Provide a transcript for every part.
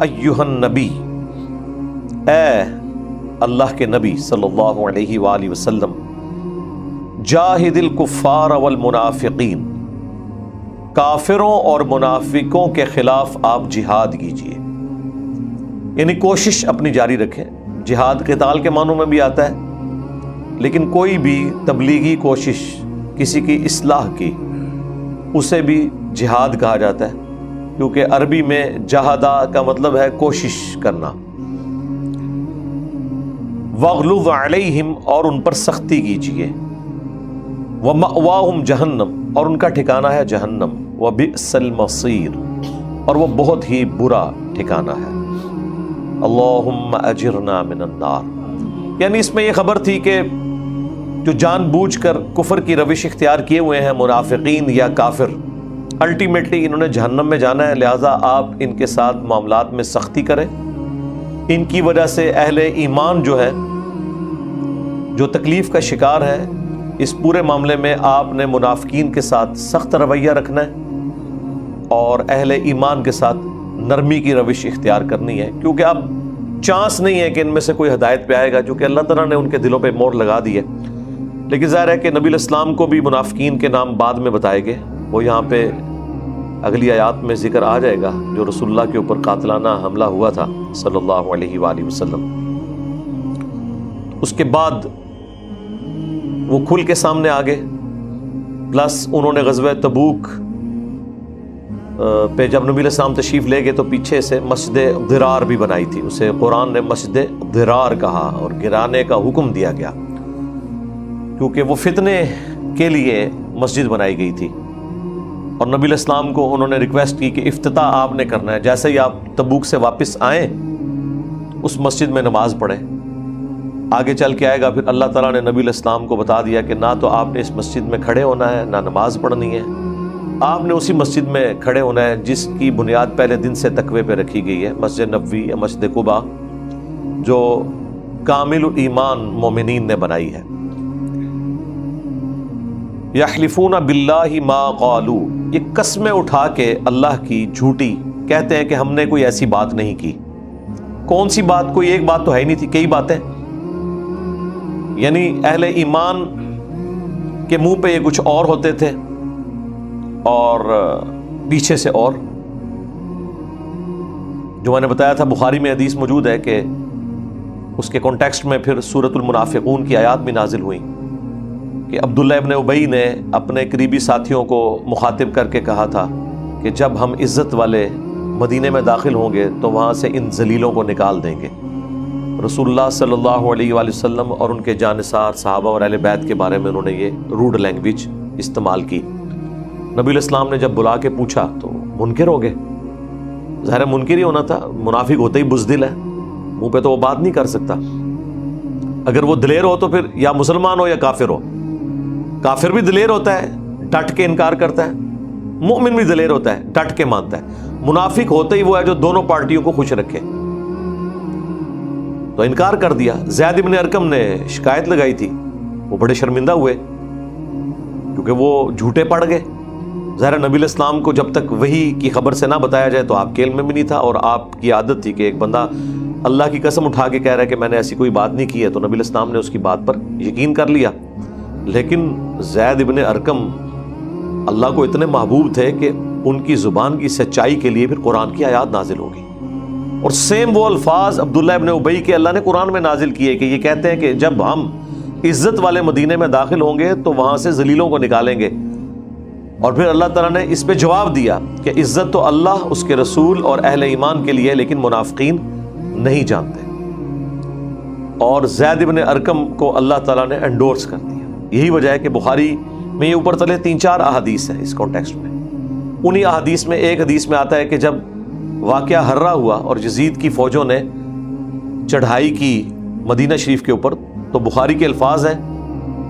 ایھا النبی، اے اللہ کے نبی صلی اللہ علیہ وآلہ وسلم، جاہد الکفار والمنافقین، کافروں اور منافقوں کے خلاف آپ جہاد کیجئے، یعنی کوشش اپنی جاری رکھیں۔ جہاد قتال کے معنوں میں بھی آتا ہے، لیکن کوئی بھی تبلیغی کوشش کسی کی اصلاح کی اسے بھی جہاد کہا جاتا ہے، کیونکہ عربی میں جہادہ کا مطلب ہے کوشش کرنا۔ وَاغْلُظْ عَلَيْهِمْ، اور ان پر سختی کیجیے۔ وَمَأْوَاهُمْ جہنم، اور ان کا ٹھکانہ ہے جہنم۔ وَبِئْسَ الْمَصِيرُ، اور وہ بہت ہی برا ٹھکانہ ہے۔ اللہم اجرنا من النار، یعنی اس میں یہ خبر تھی کہ جو جان بوجھ کر کفر کی روش اختیار کیے ہوئے ہیں منافقین یا کافر، الٹیمیٹلی انہوں نے جہنم میں جانا ہے، لہٰذا آپ ان کے ساتھ معاملات میں سختی کریں۔ ان کی وجہ سے اہل ایمان جو ہے، جو تکلیف کا شکار ہے، اس پورے معاملے میں آپ نے منافقین کے ساتھ سخت رویہ رکھنا ہے اور اہل ایمان کے ساتھ نرمی کی روش اختیار کرنی ہے، کیونکہ اب چانس نہیں ہے کہ ان میں سے کوئی ہدایت پہ آئے گا، جو کہ اللہ تعالیٰ نے ان کے دلوں پہ مہر لگا دی ہے۔ لیکن ظاہر ہے کہ نبی علیہ السلام کو بھی منافقین کے نام بعد میں بتائے گئے، وہ یہاں پہ اگلی آیات میں ذکر آ جائے گا، جو رسول اللہ کے اوپر قاتلانہ حملہ ہوا تھا صلی اللہ علیہ وآلہ وسلم۔ اس کے بعد وہ کھل کے سامنے آ گئے، پلس انہوں نے غزوہ تبوک پہ جب نبی علیہ السلام تشریف لے گئے تو پیچھے سے مسجد ضرار بھی بنائی تھی، اسے قرآن نے مسجد ضرار کہا اور گرانے کا حکم دیا گیا، کیونکہ وہ فتنے کے لیے مسجد بنائی گئی تھی۔ اور نبی علیہ السلام کو انہوں نے ریکویسٹ کی کہ افتتاح آپ نے کرنا ہے، جیسے ہی آپ تبوک سے واپس آئیں اس مسجد میں نماز پڑھیں۔ آگے چل کے آئے گا پھر اللہ تعالیٰ نے نبی علیہ السلام کو بتا دیا کہ نہ تو آپ نے اس مسجد میں کھڑے ہونا ہے، نہ نماز پڑھنی ہے، آپ نے اسی مسجد میں کھڑے ہونا ہے جس کی بنیاد پہلے دن سے تقوی پہ رکھی گئی ہے، مسجد نبوی یا مسجد قباء، جو کامل ایمان مومنین نے بنائی ہے۔ یحلفون باللہ ما قالوا، یہ قسمیں اٹھا کے اللہ کی جھوٹی کہتے ہیں کہ ہم نے کوئی ایسی بات نہیں کی۔ کون سی بات؟ کوئی ایک بات تو ہے ہی نہیں تھی، کئی باتیں، یعنی اہل ایمان کے منہ پہ یہ کچھ اور ہوتے تھے اور پیچھے سے اور۔ جو میں نے بتایا تھا بخاری میں حدیث موجود ہے کہ اس کے کانٹیکسٹ میں پھر سورۃ المنافقون کی آیات بھی نازل ہوئیں کہ عبداللہ ابن ابی نے اپنے قریبی ساتھیوں کو مخاطب کر کے کہا تھا کہ جب ہم عزت والے مدینے میں داخل ہوں گے تو وہاں سے ان ذلیلوں کو نکال دیں گے۔ رسول اللہ صلی اللہ علیہ وآلہ وسلم اور ان کے جانثار صحابہ اور اہل بیت کے بارے میں انہوں نے یہ روڈ لینگویج استعمال کی۔ نبی علیہ السلام نے جب بلا کے پوچھا تو منکر ہو گئے، ظاہر منکر ہی ہونا تھا، منافق ہوتے ہی بزدل ہے، منہ پہ تو وہ بات نہیں کر سکتا۔ اگر وہ دلیر ہو تو پھر یا مسلمان ہو یا کافر ہو۔ کافر بھی دلیر ہوتا ہے، ڈٹ کے انکار کرتا ہے، مومن بھی دلیر ہوتا ہے، ڈٹ کے مانتا ہے۔ منافق ہوتے ہی وہ ہے جو دونوں پارٹیوں کو خوش رکھے، تو انکار کر دیا۔ زید بن ارقم نے شکایت لگائی تھی، وہ بڑے شرمندہ ہوئے کیونکہ وہ جھوٹے پڑ گئے۔ ظاہر نبی علیہ السلام کو جب تک وحی کی خبر سے نہ بتایا جائے تو آپ کے علم میں بھی نہیں تھا، اور آپ کی عادت تھی کہ ایک بندہ اللہ کی قسم اٹھا کے کہہ رہا ہے کہ میں نے ایسی کوئی بات نہیں کی ہے، تو نبی علیہ السلام نے اس کی بات پر یقین کر لیا۔ لیکن زید بن ارقم اللہ کو اتنے محبوب تھے کہ ان کی زبان کی سچائی کے لیے پھر قرآن کی آیات نازل ہوگی، اور سیم وہ الفاظ عبداللہ ابن ابی کے اللہ نے قرآن میں نازل کیے کہ یہ کہتے ہیں کہ جب ہم عزت والے مدینے میں داخل ہوں گے تو وہاں سے ذلیلوں کو نکالیں گے۔ اور پھر اللہ تعالیٰ نے اس پہ جواب دیا کہ عزت تو اللہ، اس کے رسول اور اہل ایمان کے لیے، لیکن منافقین نہیں جانتے۔ اور زید بن ارقم کو اللہ تعالیٰ نے انڈورس کر دیا۔ یہی وجہ ہے کہ بخاری میں یہ اوپر تلے 3-4 احادیث ہیں اس کانٹیکسٹ میں۔ انہی احادیث میں ایک حدیث میں آتا ہے کہ جب واقعہ ہررا ہوا اور یزید کی فوجوں نے چڑھائی کی مدینہ شریف کے اوپر، تو بخاری کے الفاظ ہیں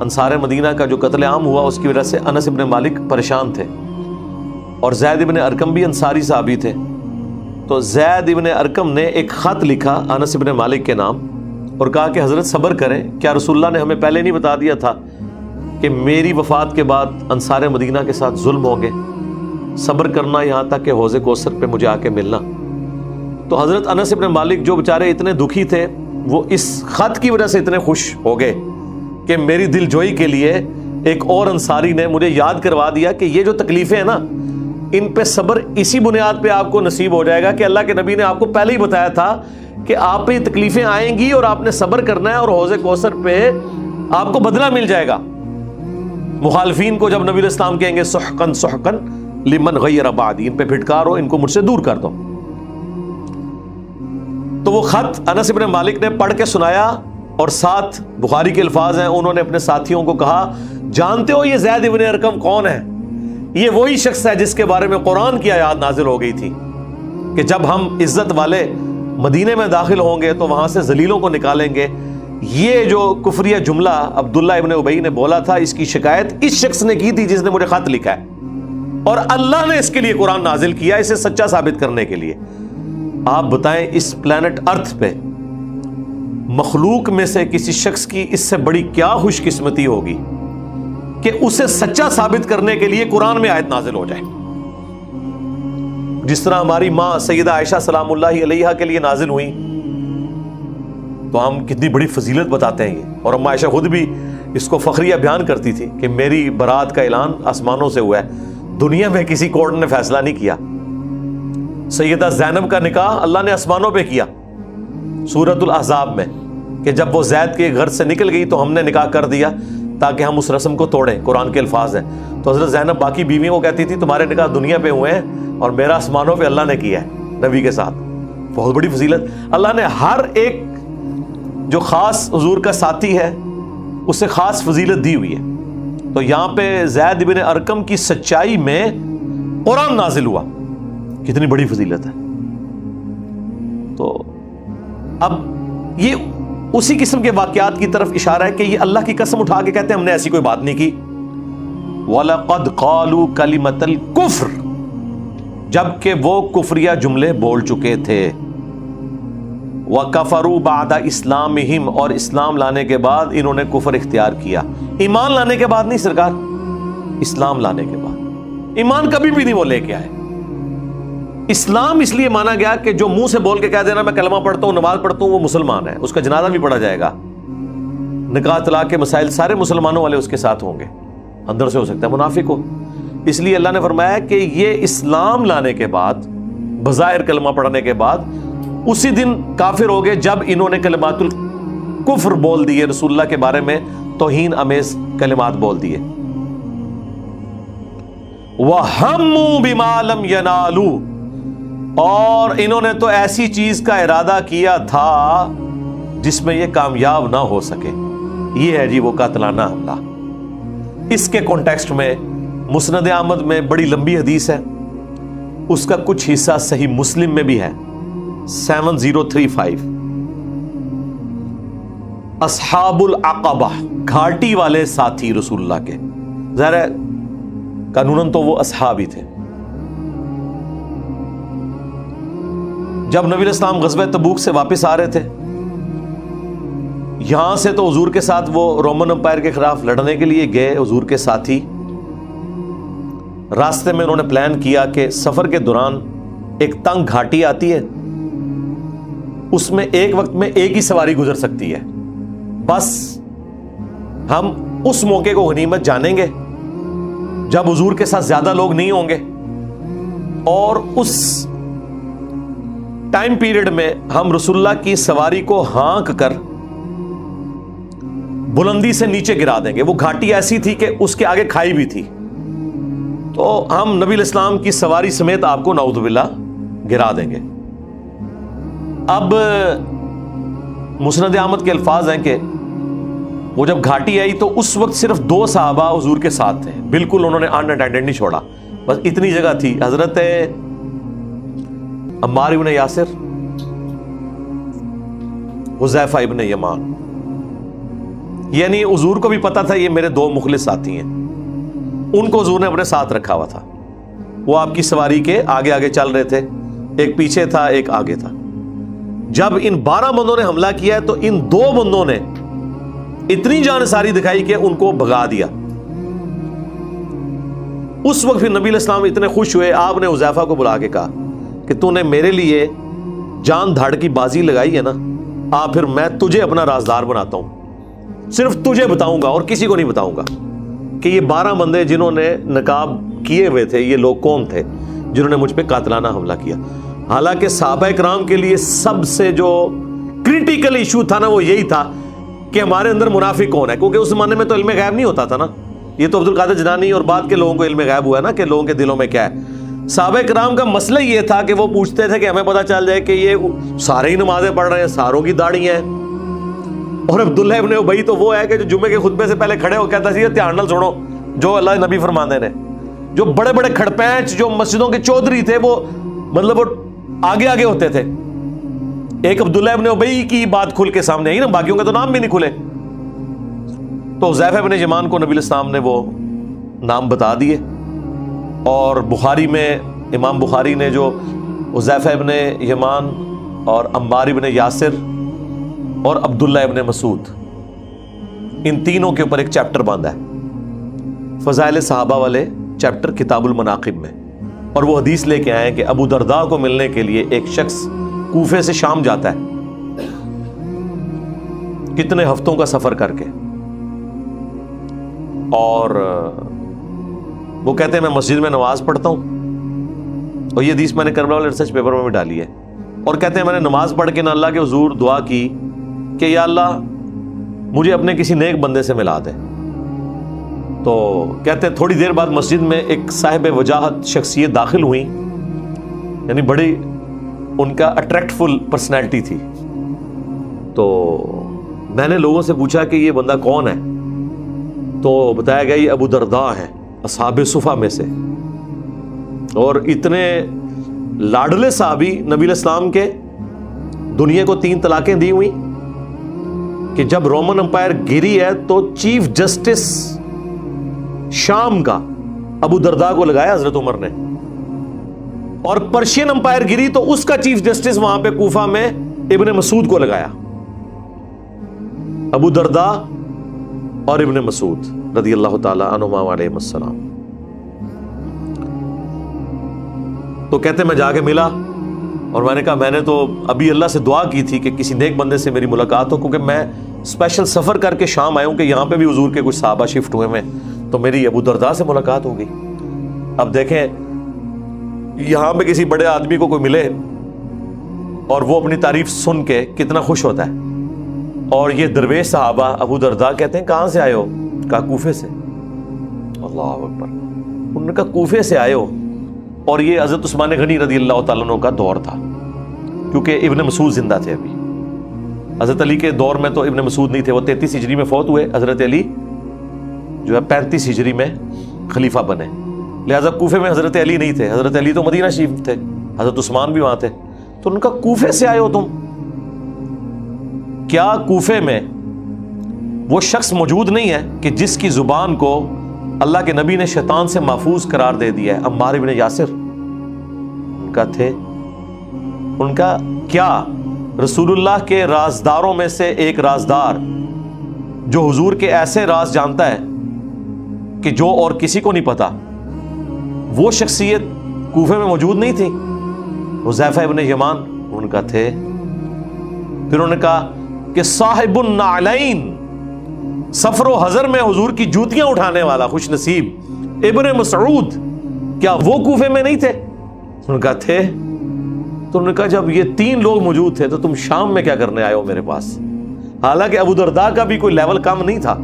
انصار مدینہ کا جو قتل عام ہوا اس کی وجہ سے انس ابن مالک پریشان تھے، اور زید ابن ارقم بھی انصاری صحابی تھے۔ تو زید ابن ارقم نے ایک خط لکھا انس ابن مالک کے نام اور کہا کہ حضرت صبر کریں، کیا رسول اللہ نے ہمیں پہلے نہیں بتا دیا تھا کہ میری وفات کے بعد انصار مدینہ کے ساتھ ظلم ہوں گے؟ صبر کرنا یہاں تک کہ حوض کوثر پہ مجھے آ کے ملنا۔ تو حضرت انس ابن مالک جو بیچارے اتنے دکھی تھے وہ اس خط کی وجہ سے اتنے خوش ہو گئے کہ میری دل جوئی کے لیے ایک اور انصاری نے مجھے یاد کروا دیا کہ یہ جو تکلیفیں ہیں نا ان پہ صبر اسی بنیاد پہ آپ کو نصیب ہو جائے گا کہ اللہ کے نبی نے آپ کو پہلے ہی بتایا تھا کہ آپ پہ یہ تکلیفیں آئیں گی اور آپ نے صبر کرنا ہے اور حوض کوثر پہ آپ کو بدلہ مل جائے گا۔ مخالفین کو جب نبی علیہ السلام کہیں گے سحقن سحقن لمن غیر بعدی، ان پہ پھٹکارو، ان کو مجھ سے دور کر دو۔ تو وہ خط انس ابن مالک نے پڑھ کے سنایا اور ساتھ بخاری کے الفاظ ہیں، انہوں نے اپنے ساتھیوں کو کہا جانتے ہو یہ زید ابن ارقم کون ہے؟ یہ وہی شخص ہے جس کے بارے میں قرآن کی آیات نازل ہو گئی تھی کہ جب ہم عزت والے مدینے میں داخل ہوں گے تو وہاں سے ذلیلوں کو نکالیں گے۔ یہ جو کفریہ جملہ عبداللہ ابن ابی نے بولا تھا اس کی شکایت اس شخص نے کی تھی جس نے مجھے خط لکھا ہے، اور اللہ نے اس کے لیے قرآن نازل کیا اسے سچا ثابت کرنے کے لیے۔ آپ بتائیں اس پلانٹ ارتھ پہ مخلوق میں سے کسی شخص کی اس سے بڑی کیا خوش قسمتی ہوگی کہ اسے سچا ثابت کرنے کے لیے قرآن میں آیت نازل ہو جائے، جس طرح ہماری ماں سیدہ عائشہ سلام اللہ علیہا کے لیے نازل ہوئی تو ہم کتنی بڑی فضیلت بتاتے ہیں یہ، اور اما عائشہ خود بھی اس کو فخریہ بیان کرتی تھی کہ میری برات کا اعلان آسمانوں سے ہوا ہے، دنیا میں کسی کورٹ نے فیصلہ نہیں کیا۔ سیدہ زینب کا نکاح اللہ نے آسمانوں پہ کیا سورۃ الاحزاب میں کہ جب وہ زید کے گھر سے نکل گئی تو ہم نے نکاح کر دیا تاکہ ہم اس رسم کو توڑیں، قرآن کے الفاظ ہیں۔ تو حضرت زینب باقی بیویوں کو کہتی تھی تمہارے نکاح دنیا پہ ہوئے ہیں اور میرا آسمانوں پہ اللہ نے کیا ہے نبی کے ساتھ۔ بہت بڑی فضیلت، اللہ نے ہر ایک جو خاص حضور کا ساتھی ہے اسے خاص فضیلت دی ہوئی ہے۔ تو یہاں پہ زید بن ارقم کی سچائی میں قرآن نازل ہوا، کتنی بڑی فضیلت ہے۔ تو اب یہ اسی قسم کے واقعات کی طرف اشارہ ہے کہ یہ اللہ کی قسم اٹھا کے کہتے ہیں ہم نے ایسی کوئی بات نہیں کی۔ وَلَقَدْ قَالُوا كَلِمَةَ الْكُفْرِ، جبکہ وہ کفریہ جملے بول چکے تھے۔ وَكَفَرُوا بَعْدَ إِسْلَامِهِمْ، اور اسلام لانے کے بعد انہوں نے کفر اختیار کیا۔ ایمان لانے کے بعد نہیں سرکار، اسلام لانے کے بعد۔ ایمان کبھی بھی نہیں وہ لے کے آئے۔ اسلام اس لیے مانا گیا کہ جو منہ سے بول کے کہہ دینا میں کلمہ پڑھتا ہوں نماز پڑھتا ہوں وہ مسلمان ہے، اس کا جنازہ بھی پڑھا جائے گا، نکاح طلاق کے مسائل سارے مسلمانوں والے اس کے ساتھ ہوں گے، اندر سے ہو سکتا ہے منافق ہو۔ اس لیے اللہ نے فرمایا کہ یہ اسلام لانے کے بعد بظاہر کلمہ پڑھنے کے بعد اسی دن کافر ہو گئے جب انہوں نے کلمات الکفر بول دیے، رسول اللہ کے بارے میں توہین امیز کلمات بول دیے۔ وَهَمُّوا بِمَا لَمْ يَنَالُوا، اور انہوں نے تو ایسی چیز کا ارادہ کیا تھا جس میں یہ کامیاب نہ ہو سکے۔ یہ ہے جی وہ قاتلانہ حملہ۔ اس کے کانٹیکسٹ میں مسند احمد میں بڑی لمبی حدیث ہے، اس کا کچھ حصہ صحیح مسلم میں بھی ہے 7035۔ اصحاب العقبہ، گھاٹی والے ساتھی رسول اللہ کے، ظاہر ہے قانوناً تو وہ اصحاب ہی تھے۔ جب نبی علیہ السلام غزوہ تبوک سے واپس آ رہے تھے، یہاں سے تو حضور کے ساتھ وہ رومن امپائر کے خلاف لڑنے کے لیے گئے، حضور کے ساتھی۔ راستے میں انہوں نے پلان کیا کہ سفر کے دوران ایک تنگ گھاٹی آتی ہے، اس میں ایک وقت میں ایک ہی سواری گزر سکتی ہے، بس ہم اس موقع کو غنیمت جانیں گے جب حضور کے ساتھ زیادہ لوگ نہیں ہوں گے، اور اس ٹائم پیریڈ میں ہم رسول اللہ کی سواری کو ہانک کر بلندی سے نیچے گرا دیں گے۔ وہ گھاٹی ایسی تھی کہ اس کے آگے کھائی بھی تھی، تو ہم نبی علیہ السلام کی سواری سمیت آپ کو نعوذ باللہ گرا دیں گے۔ اب مسند احمد کے الفاظ ہیں کہ وہ جب گھاٹی آئی تو اس وقت صرف 2 صحابہ حضور کے ساتھ تھے، بالکل انہوں نے اناٹینڈڈ نہیں چھوڑا، بس اتنی جگہ تھی، حضرت عمار ابن یاسر، حذیفہ ابن یمان، یعنی حضور کو بھی پتا تھا یہ میرے 2 مخلص ساتھی ہیں، ان کو حضور نے اپنے ساتھ رکھا ہوا تھا۔ وہ آپ کی سواری کے آگے آگے چل رہے تھے، ایک پیچھے تھا ایک آگے تھا۔ جب ان 12 بندوں نے حملہ کیا ہے تو ان 2 بندوں نے اتنی جانساری دکھائی کہ ان کو بھگا دیا۔ اس وقت پھر نبی علیہ السلام اتنے خوش ہوئے، آپ نے حذیفہ کو بلا کے کہا کہ تو نے میرے لیے جان دھاڑ کی بازی لگائی ہے نا، پھر میں تجھے اپنا رازدار بناتا ہوں، صرف تجھے بتاؤں گا اور کسی کو نہیں بتاؤں گا کہ یہ 12 بندے جنہوں نے نقاب کیے ہوئے تھے یہ لوگ کون تھے جنہوں نے مجھ پہ قاتلانہ حملہ کیا۔ حالانکہ صحابہ کرام کے لیے سب سے جو کریٹیکل ایشو تھا نا وہ یہی تھا کہ ہمارے اندر منافق کون ہے، کیونکہ اس زمانے میں تو علم غیب نہیں ہوتا تھا نا، یہ تو عبدالقادر جنانی اور بعد کے لوگوں کو علم غیب ہوا ہے نا کہ لوگوں کے دلوں میں کیا ہے۔ صحابہ کرام کا مسئلہ یہ تھا کہ وہ پوچھتے تھے کہ ہمیں پتہ چل جائے کہ یہ سارے ہی نمازیں پڑھ رہے ہیں، ساروں کی داڑھی ہیں، اور عبداللہ ابن ابی تو وہ ہے کہ جو جمعے کے خطبے سے پہلے کھڑے ہو کہتا سی دھیان نال سنو جو اللہ نبی فرماندے نے۔ جو بڑے بڑے کھڑپینچ جو مسجدوں کے چودھری تھے وہ مطلب وہ آگے آگے ہوتے تھے۔ ایک عبداللہ ابن ابی کی بات کھل کے سامنے آئی نا، باقیوں کے تو نام بھی نہیں کھلے۔ تو حذیفہ ابن یمان کو نبی علیہ السلام نے وہ نام بتا دیے، اور بخاری میں امام بخاری نے جو حذیفہ ابن یمان اور عمار ابن یاسر اور عبداللہ ابن مسعود ان تینوں کے اوپر ایک چیپٹر باندھا ہے، فضائل صحابہ والے چیپٹر کتاب المناقب میں، اور وہ حدیث لے کے آئے کہ ابو درداء کو ملنے کے لیے ایک شخص کوفے سے شام جاتا ہے، کتنے ہفتوں کا سفر کر کے، اور وہ کہتے ہیں میں مسجد میں نماز پڑھتا ہوں، اور یہ حدیث میں نے کربلا والے ریسرچ پیپر میں بھی ڈالی ہے، اور کہتے ہیں میں نے نماز پڑھ کے نہ اللہ کے حضور دعا کی کہ یا اللہ مجھے اپنے کسی نیک بندے سے ملا دے۔ تو کہتے ہیں تھوڑی دیر بعد مسجد میں ایک صاحب وجاہت شخصیت داخل ہوئی، یعنی بڑی ان کا اٹریکٹفل پرسنالٹی تھی۔ تو میں نے لوگوں سے پوچھا کہ یہ بندہ کون ہے، تو بتایا گیا یہ ابو درداء ہے اصحاب صفا میں سے، اور اتنے لاڈلے صحابی نبی علیہ السلام کے، دنیا کو 3 طلاقیں دی ہوئی کہ جب رومن امپائر گری ہے تو چیف جسٹس شام کا ابو درداء کو لگایا حضرت عمر نے، اور پرشین امپائر گری تو اس کا چیف جسٹس وہاں پہ کوفہ میں ابن مسعود کو لگایا۔ ابو درداء اور ابن مسعود رضی اللہ تعالی عنہما علیہم السلام۔ تو کہتے میں جا کے ملا، اور میں نے کہا میں نے تو ابھی اللہ سے دعا کی تھی کہ کسی نیک بندے سے میری ملاقات ہو، کیونکہ میں اسپیشل سفر کر کے شام آیا ہوں کہ یہاں پہ بھی حضور کے کچھ صحابہ شفٹ ہوئے ہیں، تو میری ابو درداء سے ملاقات ہو گئی۔ اب دیکھیں یہاں پہ کسی بڑے آدمی کو کوئی ملے اور وہ اپنی تعریف سن کے کتنا خوش ہوتا ہے، اور یہ درویش صحابہ ابو درداء کہتے ہیں کہاں سے آئے ہو؟ کہا کوفے سے۔ اللہ اکبر، انہوں نے کہا کوفے سے آئے ہو، اور یہ حضرت عثمان غنی رضی اللہ تعالیٰ عنہ کا دور تھا، کیونکہ ابن مسعود زندہ تھے ابھی۔ حضرت علی کے دور میں تو ابن مسعود نہیں تھے، وہ 33 ہجری میں فوت ہوئے، حضرت علی جو ہے 35 ہجری میں خلیفہ بنے، لہذا کوفے میں حضرت علی نہیں تھے، حضرت علی تو مدینہ شریف تھے، حضرت عثمان بھی وہاں تھے۔ تو ان کا کوفے سے آئے ہو تم؟ کیا کوفے میں وہ شخص موجود نہیں ہے کہ جس کی زبان کو اللہ کے نبی نے شیطان سے محفوظ قرار دے دیا ہے؟ عمار ابن یاسر ان کا تھے۔ ان کا کیا رسول اللہ کے رازداروں میں سے ایک رازدار جو حضور کے ایسے راز جانتا ہے کہ جو اور کسی کو نہیں پتا، وہ شخصیت کوفے میں موجود نہیں تھی؟ حذیفہ ابن یمان ان کا تھے۔ پھر انہوں نے کہا کہ صاحب النعلین، سفر و حضر میں حضور کی جوتیاں اٹھانے والا خوش نصیب ابن مسعود، کیا وہ کوفے میں نہیں تھے؟ ان کا تھے۔ تو انہوں نے کہا جب یہ 3 لوگ موجود تھے تو تم شام میں کیا کرنے آئے ہو میرے پاس؟ حالانکہ ابو درداء کا بھی کوئی لیول کم نہیں تھا،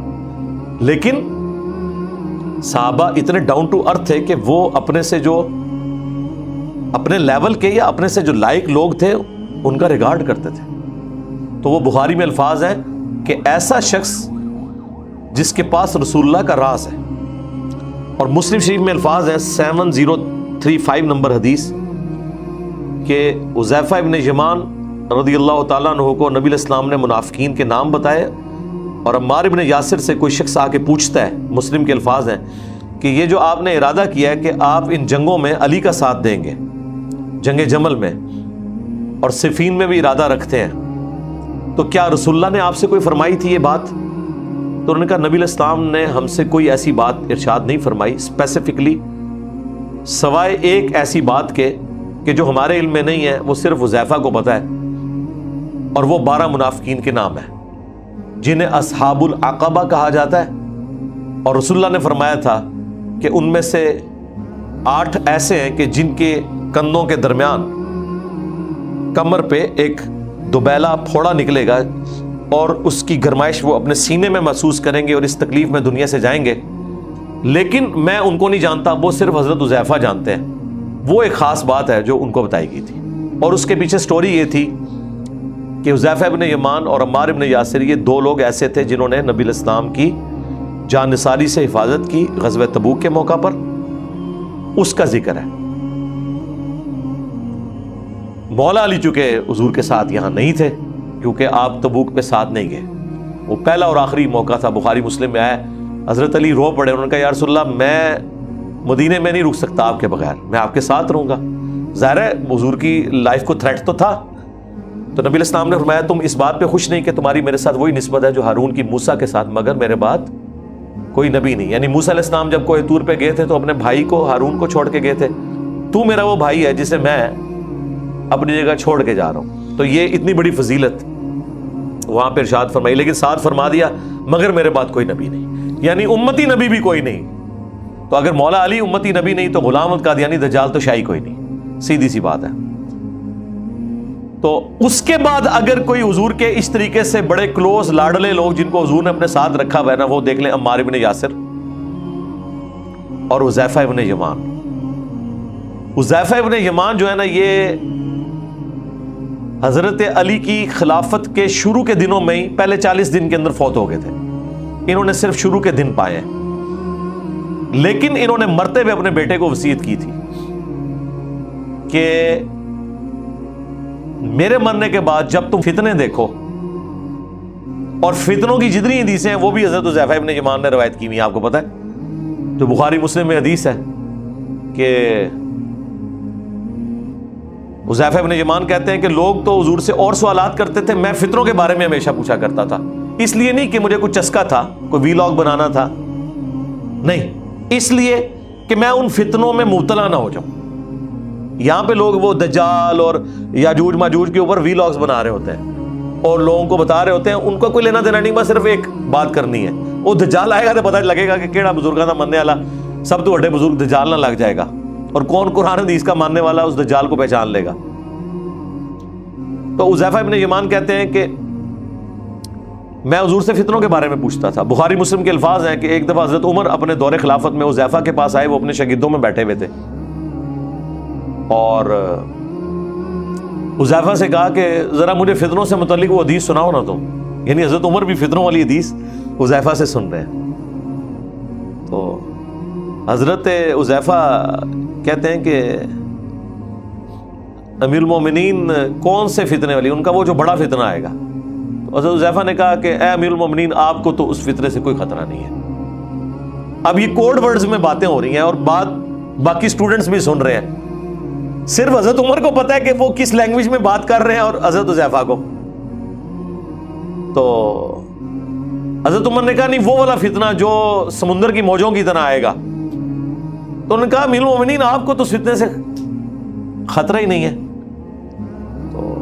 لیکن صحابہ اتنے ڈاؤن ٹو ارتھ تھے کہ وہ اپنے سے جو اپنے لیول کے یا اپنے سے جو لائق لوگ تھے ان کا ریگارڈ کرتے تھے۔ تو وہ بخاری میں الفاظ ہیں کہ ایسا شخص جس کے پاس رسول اللہ کا راز ہے، اور مسلم شریف میں الفاظ ہیں 7035 نمبر حدیث کہ حذیفہ ابن یمان رضی اللہ تعالیٰ عنہ کو نبی علیہ السلام نے منافقین کے نام بتائے، اور عمار ابن یاسر سے کوئی شخص آ کے پوچھتا ہے، مسلم کے الفاظ ہیں کہ یہ جو آپ نے ارادہ کیا ہے کہ آپ ان جنگوں میں علی کا ساتھ دیں گے، جنگ جمل میں اور صفین میں بھی ارادہ رکھتے ہیں، تو کیا رسول اللہ نے آپ سے کوئی فرمائی تھی یہ بات؟ تو انہوں نے کہا نبی علیہ السلام نے ہم سے کوئی ایسی بات ارشاد نہیں فرمائی اسپیسیفکلی، سوائے ایک ایسی بات کے کہ جو ہمارے علم میں نہیں ہے وہ صرف حذیفہ کو پتہ ہے، اور وہ 12 منافقین کے نام ہیں جنہیں اصحاب العقبہ کہا جاتا ہے، اور رسول اللہ نے فرمایا تھا کہ ان میں سے 8 ایسے ہیں کہ جن کے کندھوں کے درمیان کمر پہ ایک دوبیلا پھوڑا نکلے گا اور اس کی گرمائش وہ اپنے سینے میں محسوس کریں گے اور اس تکلیف میں دنیا سے جائیں گے، لیکن میں ان کو نہیں جانتا، وہ صرف حضرت حذیفہ جانتے ہیں۔ وہ ایک خاص بات ہے جو ان کو بتائی گئی تھی، اور اس کے پیچھے سٹوری یہ تھی کہ حذیفہ ابن یمان اور عمار ابن یاسر یہ 2 لوگ ایسے تھے جنہوں نے نبی علیہ السلام کی جان نثاری سے حفاظت کی غزوہ تبوک کے موقع پر، اس کا ذکر ہے۔ مولا علی چونکہ حضور کے ساتھ یہاں نہیں تھے کیونکہ آپ تبوک پہ ساتھ نہیں گئے، وہ پہلا اور آخری موقع تھا، بخاری مسلم میں آیا، حضرت علی رو پڑے، انہوں نے کہا یا رسول اللہ میں مدینے میں نہیں رک سکتا آپ کے بغیر، میں آپ کے ساتھ رہوں گا۔ ظاہر ہے حضور کی لائف کو تھریٹ تو تھا، تو نبی علیہ السلام نے فرمایا تم اس بات پہ خوش نہیں کہ تمہاری میرے ساتھ وہی نسبت ہے جو ہارون کی موسیٰ کے ساتھ، مگر میرے بعد کوئی نبی نہیں۔ یعنی موسیٰ علیہ السلام جب کوہ طور پہ گئے تھے تو اپنے بھائی کو ہارون کو چھوڑ کے گئے تھے، تو میرا وہ بھائی ہے جسے میں اپنی جگہ چھوڑ کے جا رہا ہوں۔ تو یہ اتنی بڑی فضیلت وہاں پہ ارشاد فرمائی، لیکن ساتھ فرما دیا مگر میرے بعد کوئی نبی نہیں، یعنی امتی نبی بھی کوئی نہیں۔ تو اگر مولا علی امتی نبی نہیں تو غلام القادیانی دجال تو شاہی کوئی نہیں، سیدھی سی بات ہے۔ تو اس کے بعد اگر کوئی حضور کے اس طریقے سے بڑے کلوز لاڈلے لوگ جن کو حضور نے اپنے ساتھ رکھا ہوا ہے نا، وہ دیکھ لیں عمار ابن یاسر اور حذیفہ ابن یمان۔ حذیفہ ابن یمان جو ہے نا، یہ حضرت علی کی خلافت کے شروع کے دنوں میں ہی پہلے 40 دن کے اندر فوت ہو گئے تھے، انہوں نے صرف شروع کے دن پائے ہیں، لیکن انہوں نے مرتے ہوئے اپنے بیٹے کو وصیت کی تھی کہ میرے مرنے کے بعد جب تم فتنے دیکھو، اور فتنوں کی جتنی حدیثیں ہیں وہ بھی حضرت حذیفہ ابن یمان نے روایت کی ہوئی ہیں، آپ کو پتہ ہے جو بخاری مسلم میں حدیث ہے کہ حذیفہ ابن یمان کہتے ہیں کہ لوگ تو حضور سے اور سوالات کرتے تھے، میں فتنوں کے بارے میں ہمیشہ پوچھا کرتا تھا، اس لیے نہیں کہ مجھے کوئی چسکا تھا، کوئی ویلاگ بنانا تھا، نہیں، اس لیے کہ میں ان فتنوں میں مبتلا نہ ہو جاؤں۔ یہاں پہ لوگ وہ دجال اور یاجوج ماجوج کے اوپر ویلاگز بنا رہے ہوتے ہیں اور لوگوں کو بتا رہے ہوتے ہیں، ان کو کوئی لینا دینا نہیں، بس صرف ایک بات کرنی ہے، وہ دجال آئے گا تو پتہ لگے گا کہ کیڑا بزرگاں دا مننے والا سب تو بڑے بزرگ دجال نہ لگ جائے گا، اور کون قرآن حدیث کا ماننے والا اس دجال کو پہچان لے گا۔ تو حذیفہ ابن یمان کہتے ہیں کہ میں حضور سے فتنوں کے بارے میں پوچھتا تھا۔ بخاری مسلم کے الفاظ ہیں کہ ایک دفعہ حضرت عمر اپنے دور خلافت میں حذیفہ کے پاس آئے، وہ اپنے شاگردوں میں بیٹھے ہوئے تھے، اور حذیفہ سے کہا کہ ذرا مجھے فتنوں سے متعلق وہ حدیث سناؤ نا تم، یعنی حضرت عمر بھی فتنوں والی حدیث حذیفہ سے سن رہے ہیں۔ تو حضرت حذیفہ کہتے ہیں کہ امیر المومنین کون سے فتنے والی، ان کا وہ جو بڑا فتنہ آئے گا۔ تو حضرت حذیفہ نے کہا کہ اے امیر المومنین، آپ کو تو اس فتنے سے کوئی خطرہ نہیں ہے۔ اب یہ کوڈ ورڈز میں باتیں ہو رہی ہیں اور بات باقی سٹوڈنٹس بھی سن رہے ہیں، صرف حضرت عمر کو پتا ہے کہ وہ کس لینگویج میں بات کر رہے ہیں اور حضرت حذیفہ کو۔ تو حضرت عمر نے کہا نہیں، وہ والا فتنہ جو سمندر کی موجوں کی طرح آئے گا۔ تو انہوں نے کہا امیر المومنین، آپ کو تو اس فتنے سے خطرہ ہی نہیں ہے۔ تو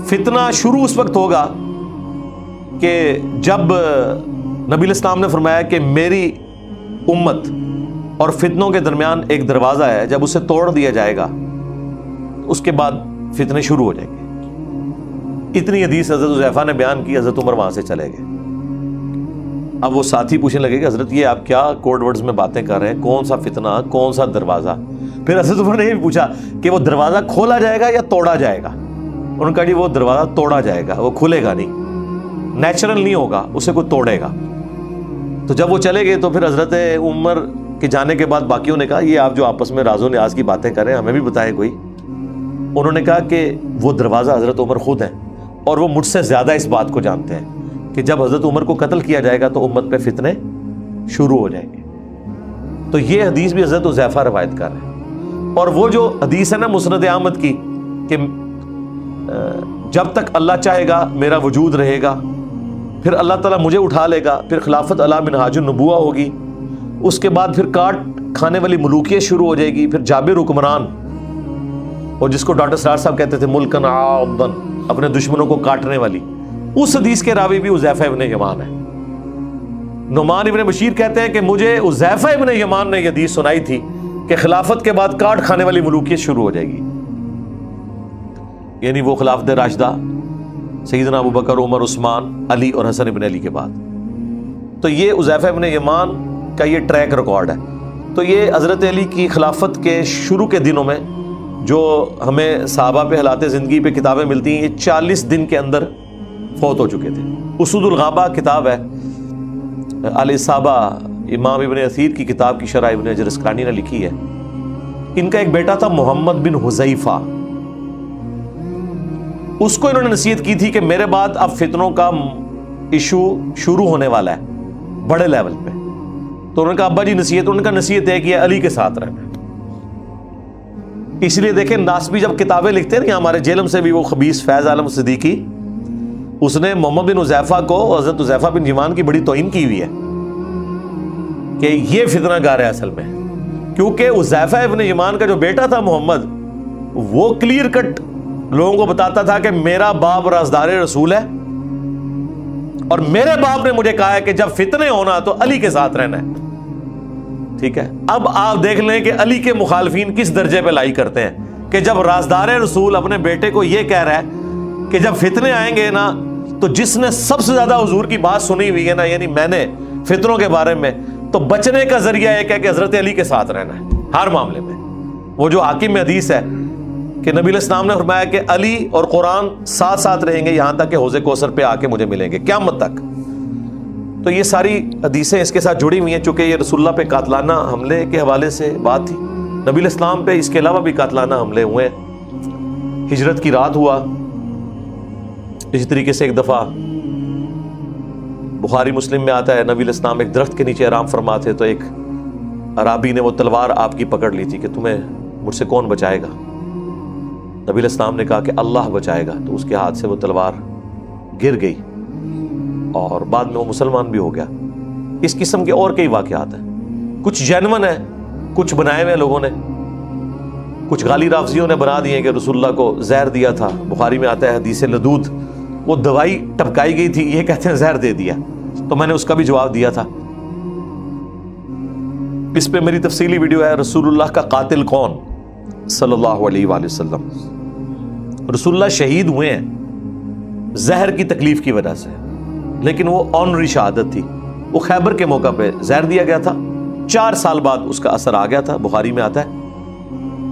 فتنہ شروع اس وقت ہوگا کہ جب نبی علیہ السلام نے فرمایا کہ میری امت اور فتنوں کے درمیان ایک دروازہ ہے، جب اسے توڑ دیا جائے گا اس کے بعد فتنے شروع ہو جائیں گے۔ اتنی حدیث حضرت حذیفہ نے بیان کی، حضرت عمر وہاں سے چلے گئے۔ اب وہ ساتھی پوچھنے لگے کہ حضرت یہ آپ کیا کوڈ ورڈز میں باتیں کر رہے ہیں، کون سا فتنہ، کون سا دروازہ؟ پھر حضرت عمر نے یہ پوچھا کہ وہ دروازہ کھولا جائے گا یا توڑا جائے گا؟ انہوں نے کہا جی وہ دروازہ توڑا جائے گا، وہ کھلے گا نہیں، نیچرل نہیں ہوگا، اسے کوئی توڑے گا۔ تو جب وہ چلے گئے تو پھر حضرت عمر کے جانے کے بعد باقیوں نے کہا یہ آپ جو آپس میں راز و نیاز کی باتیں کر رہے ہیں ہمیں بھی بتائیں کوئی۔ انہوں نے کہا کہ وہ دروازہ حضرت عمر خود ہیں، اور وہ مجھ سے زیادہ اس بات کو جانتے ہیں کہ جب حضرت عمر کو قتل کیا جائے گا تو امت پہ فتنے شروع ہو جائیں گے۔ تو یہ حدیث بھی حضرت حذیفہ روایت کر رہے ہیں، اور وہ جو حدیث ہے نا مسند احمد کی کہ جب تک اللہ چاہے گا میرا وجود رہے گا، پھر اللہ تعالیٰ مجھے اٹھا لے گا، پھر خلافت علی منہاج النبوہ ہوگی، اس کے بعد پھر کھانے والی ملوکیت شروع ہو جائے گی، پھر جابر حکمران، اور جس کو ڈاکٹر سرار صاحب کہتے تھے ملکن عاضن، اپنے دشمنوں کو کاٹنے والی، اس حدیث کے راوی بھی حذیفہ ابن یمان ہے۔ نعمان ابن بشیر کہتے ہیں کہ مجھے حذیفہ ابن یمان نے یہ حدیث سنائی تھی کہ خلافت کے بعد کاٹ کھانے والی ملوکیت شروع ہو جائے گی، یعنی وہ خلافت راشدہ سیدنا ابوبکر، عمر، عثمان، علی اور حسن ابن علی کے بعد۔ تو یہ حذیفہ ابن یمان کا یہ ٹریک ریکارڈ ہے۔ تو یہ حضرت علی کی خلافت کے شروع کے دنوں میں جو ہمیں صحابہ پہ حالات زندگی پہ کتابیں ملتی ہیں، یہ 40 دن کے اندر فوت ہو چکے تھے۔ اسود الغابہ کتاب ہے، الاصابہ امام ابن اثیر کی کتاب کی شرح ابن حجر اسقلانی نے لکھی ہے۔ ان کا ایک بیٹا تھا محمد بن حذیفہ، اس کو انہوں نے نصیحت کی تھی کہ میرے بعد اب فتنوں کا ایشو شروع ہونے والا ہے بڑے لیول پہ۔ تو انہوں نے کہا ابا جی نصیحت، ان کا نصیحت ہے کہ علی کے ساتھ رہنا۔ اس لیے دیکھیں ناسبی جب کتابیں لکھتے ہیں نا، ہمارے جیلم سے بھی وہ خبیث فیض عالم صدیقی، اس نے محمد بن حذیفہ کو حضرت حذیفہ بن یمان کی بڑی توہین کی ہوئی ہے کہ یہ فتنہ گار ہے اصل میں، کیونکہ حذیفہ ابن یمان کا جو بیٹا تھا محمد، وہ کلیئر کٹ لوگوں کو بتاتا تھا کہ میرا باپ رازدار رسول ہے اور میرے باپ نے مجھے کہا ہے کہ جب فتنے ہونا تو علی کے ساتھ رہنا ہے۔ ٹھیک ہے، اب آپ دیکھ لیں کہ علی کے مخالفین کس درجے پہ لائی کرتے ہیں کہ جب رازدار رسول اپنے بیٹے کو یہ کہہ رہا ہے کہ جب فتنے آئیں گے نا تو جس نے سب سے زیادہ حضور کی بات سنی ہوئی ہے نا، یعنی میں نے فتنوں کے بارے میں، تو بچنے کا ذریعہ ایک ہے کہ حضرت علی کے ساتھ رہنا ہے ہر معاملے میں۔ وہ جو حاکم میں حدیث ہے کہ نبی علیہ السلام نے فرمایا کہ علی اور قرآن ساتھ ساتھ رہیں گے یہاں تک کہ حوض کوثر پہ آ کے مجھے ملیں گے قیامت تک۔ تو یہ ساری حدیثیں اس کے ساتھ جڑی ہوئی ہیں، چونکہ یہ رسول اللہ پہ قاتلانہ حملے کے حوالے سے بات تھی۔ نبی علیہ السلام پہ اس کے علاوہ بھی قاتلانہ حملے ہوئے ہیں۔ ہجرت کی رات ہوا، اسی طریقے سے ایک دفعہ بخاری مسلم میں آتا ہے نبی علیہ السلام ایک درخت کے نیچے آرام فرما تھے، تو ایک عرابی نے وہ تلوار آپ کی پکڑ لی تھی کہ تمہیں مجھ سے کون بچائے گا؟ نبی علیہ السلام نے کہا کہ اللہ بچائے گا، تو اس کے ہاتھ سے وہ تلوار گر گئی اور بعد میں وہ مسلمان بھی ہو گیا۔ اس قسم کے اور کئی واقعات ہیں، کچھ جینون ہیں، کچھ بنائے ہوئے لوگوں نے، کچھ غالی رافضیوں نے بنا دیے کہ رسول اللہ کو زہر دیا تھا۔ بخاری میں آتا ہے حدیث لدود، وہ دوائی ٹپکائی گئی تھی، یہ کہتے ہیں زہر دے دیا، تو میں نے اس کا بھی جواب دیا تھا۔ اس پہ میری تفصیلی ویڈیو ہے، رسول اللہ کا قاتل کون صلی اللہ علیہ وآلہ وسلم۔ رسول اللہ شہید ہوئے ہیں زہر کی تکلیف کی وجہ سے، لیکن وہ آنری شہادت تھی۔ وہ خیبر کے موقع پہ زہر دیا گیا تھا، 4 سال بعد اس کا اثر آ گیا تھا، بخاری میں آتا ہے۔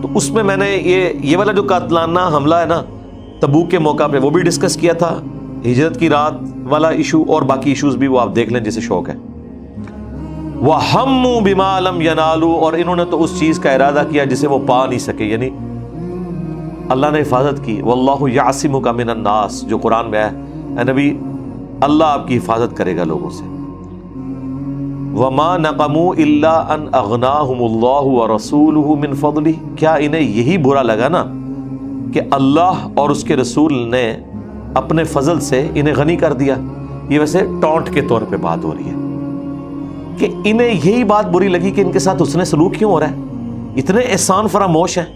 تو اس میں نے یہ والا جو قاتلانہ حملہ ہے نا تبوک کے موقع پہ، وہ بھی ڈسکس کیا تھا، ہجرت کی رات والا ایشو، اور باقی ایشوز بھی وہ آپ دیکھ لیں جسے شوق ہے۔ وَهَمُّوا بِمَا لَمْ يَنَالُوا، اور انہوں نے تو اس چیز کا ارادہ کیا جسے وہ پا نہیں سکے، یعنی اللہ نے حفاظت کی۔ وَاللَّهُ يَعْصِمُكَ مِنَ النَّاسِ، جو قرآن میں ہے، اے نبی اللہ آپ کی حفاظت کرے گا لوگوں سے۔ وَمَا نَقَمُوا إِلَّا أَنْ أَغْنَاهُمُ اللَّهُ وَرَسُولُهُ مِنْ فَضْلِهِ، کیا انہیں یہی برا لگا نا کہ اللہ اور اس کے رسول نے اپنے فضل سے انہیں غنی کر دیا؟ یہ ویسے ٹونٹ کے طور پہ بات ہو رہی ہے کہ انہیں یہی بات بری لگی کہ ان کے ساتھ حسن سلوک کیوں ہو رہا ہے، اتنے احسان فراموش ہیں۔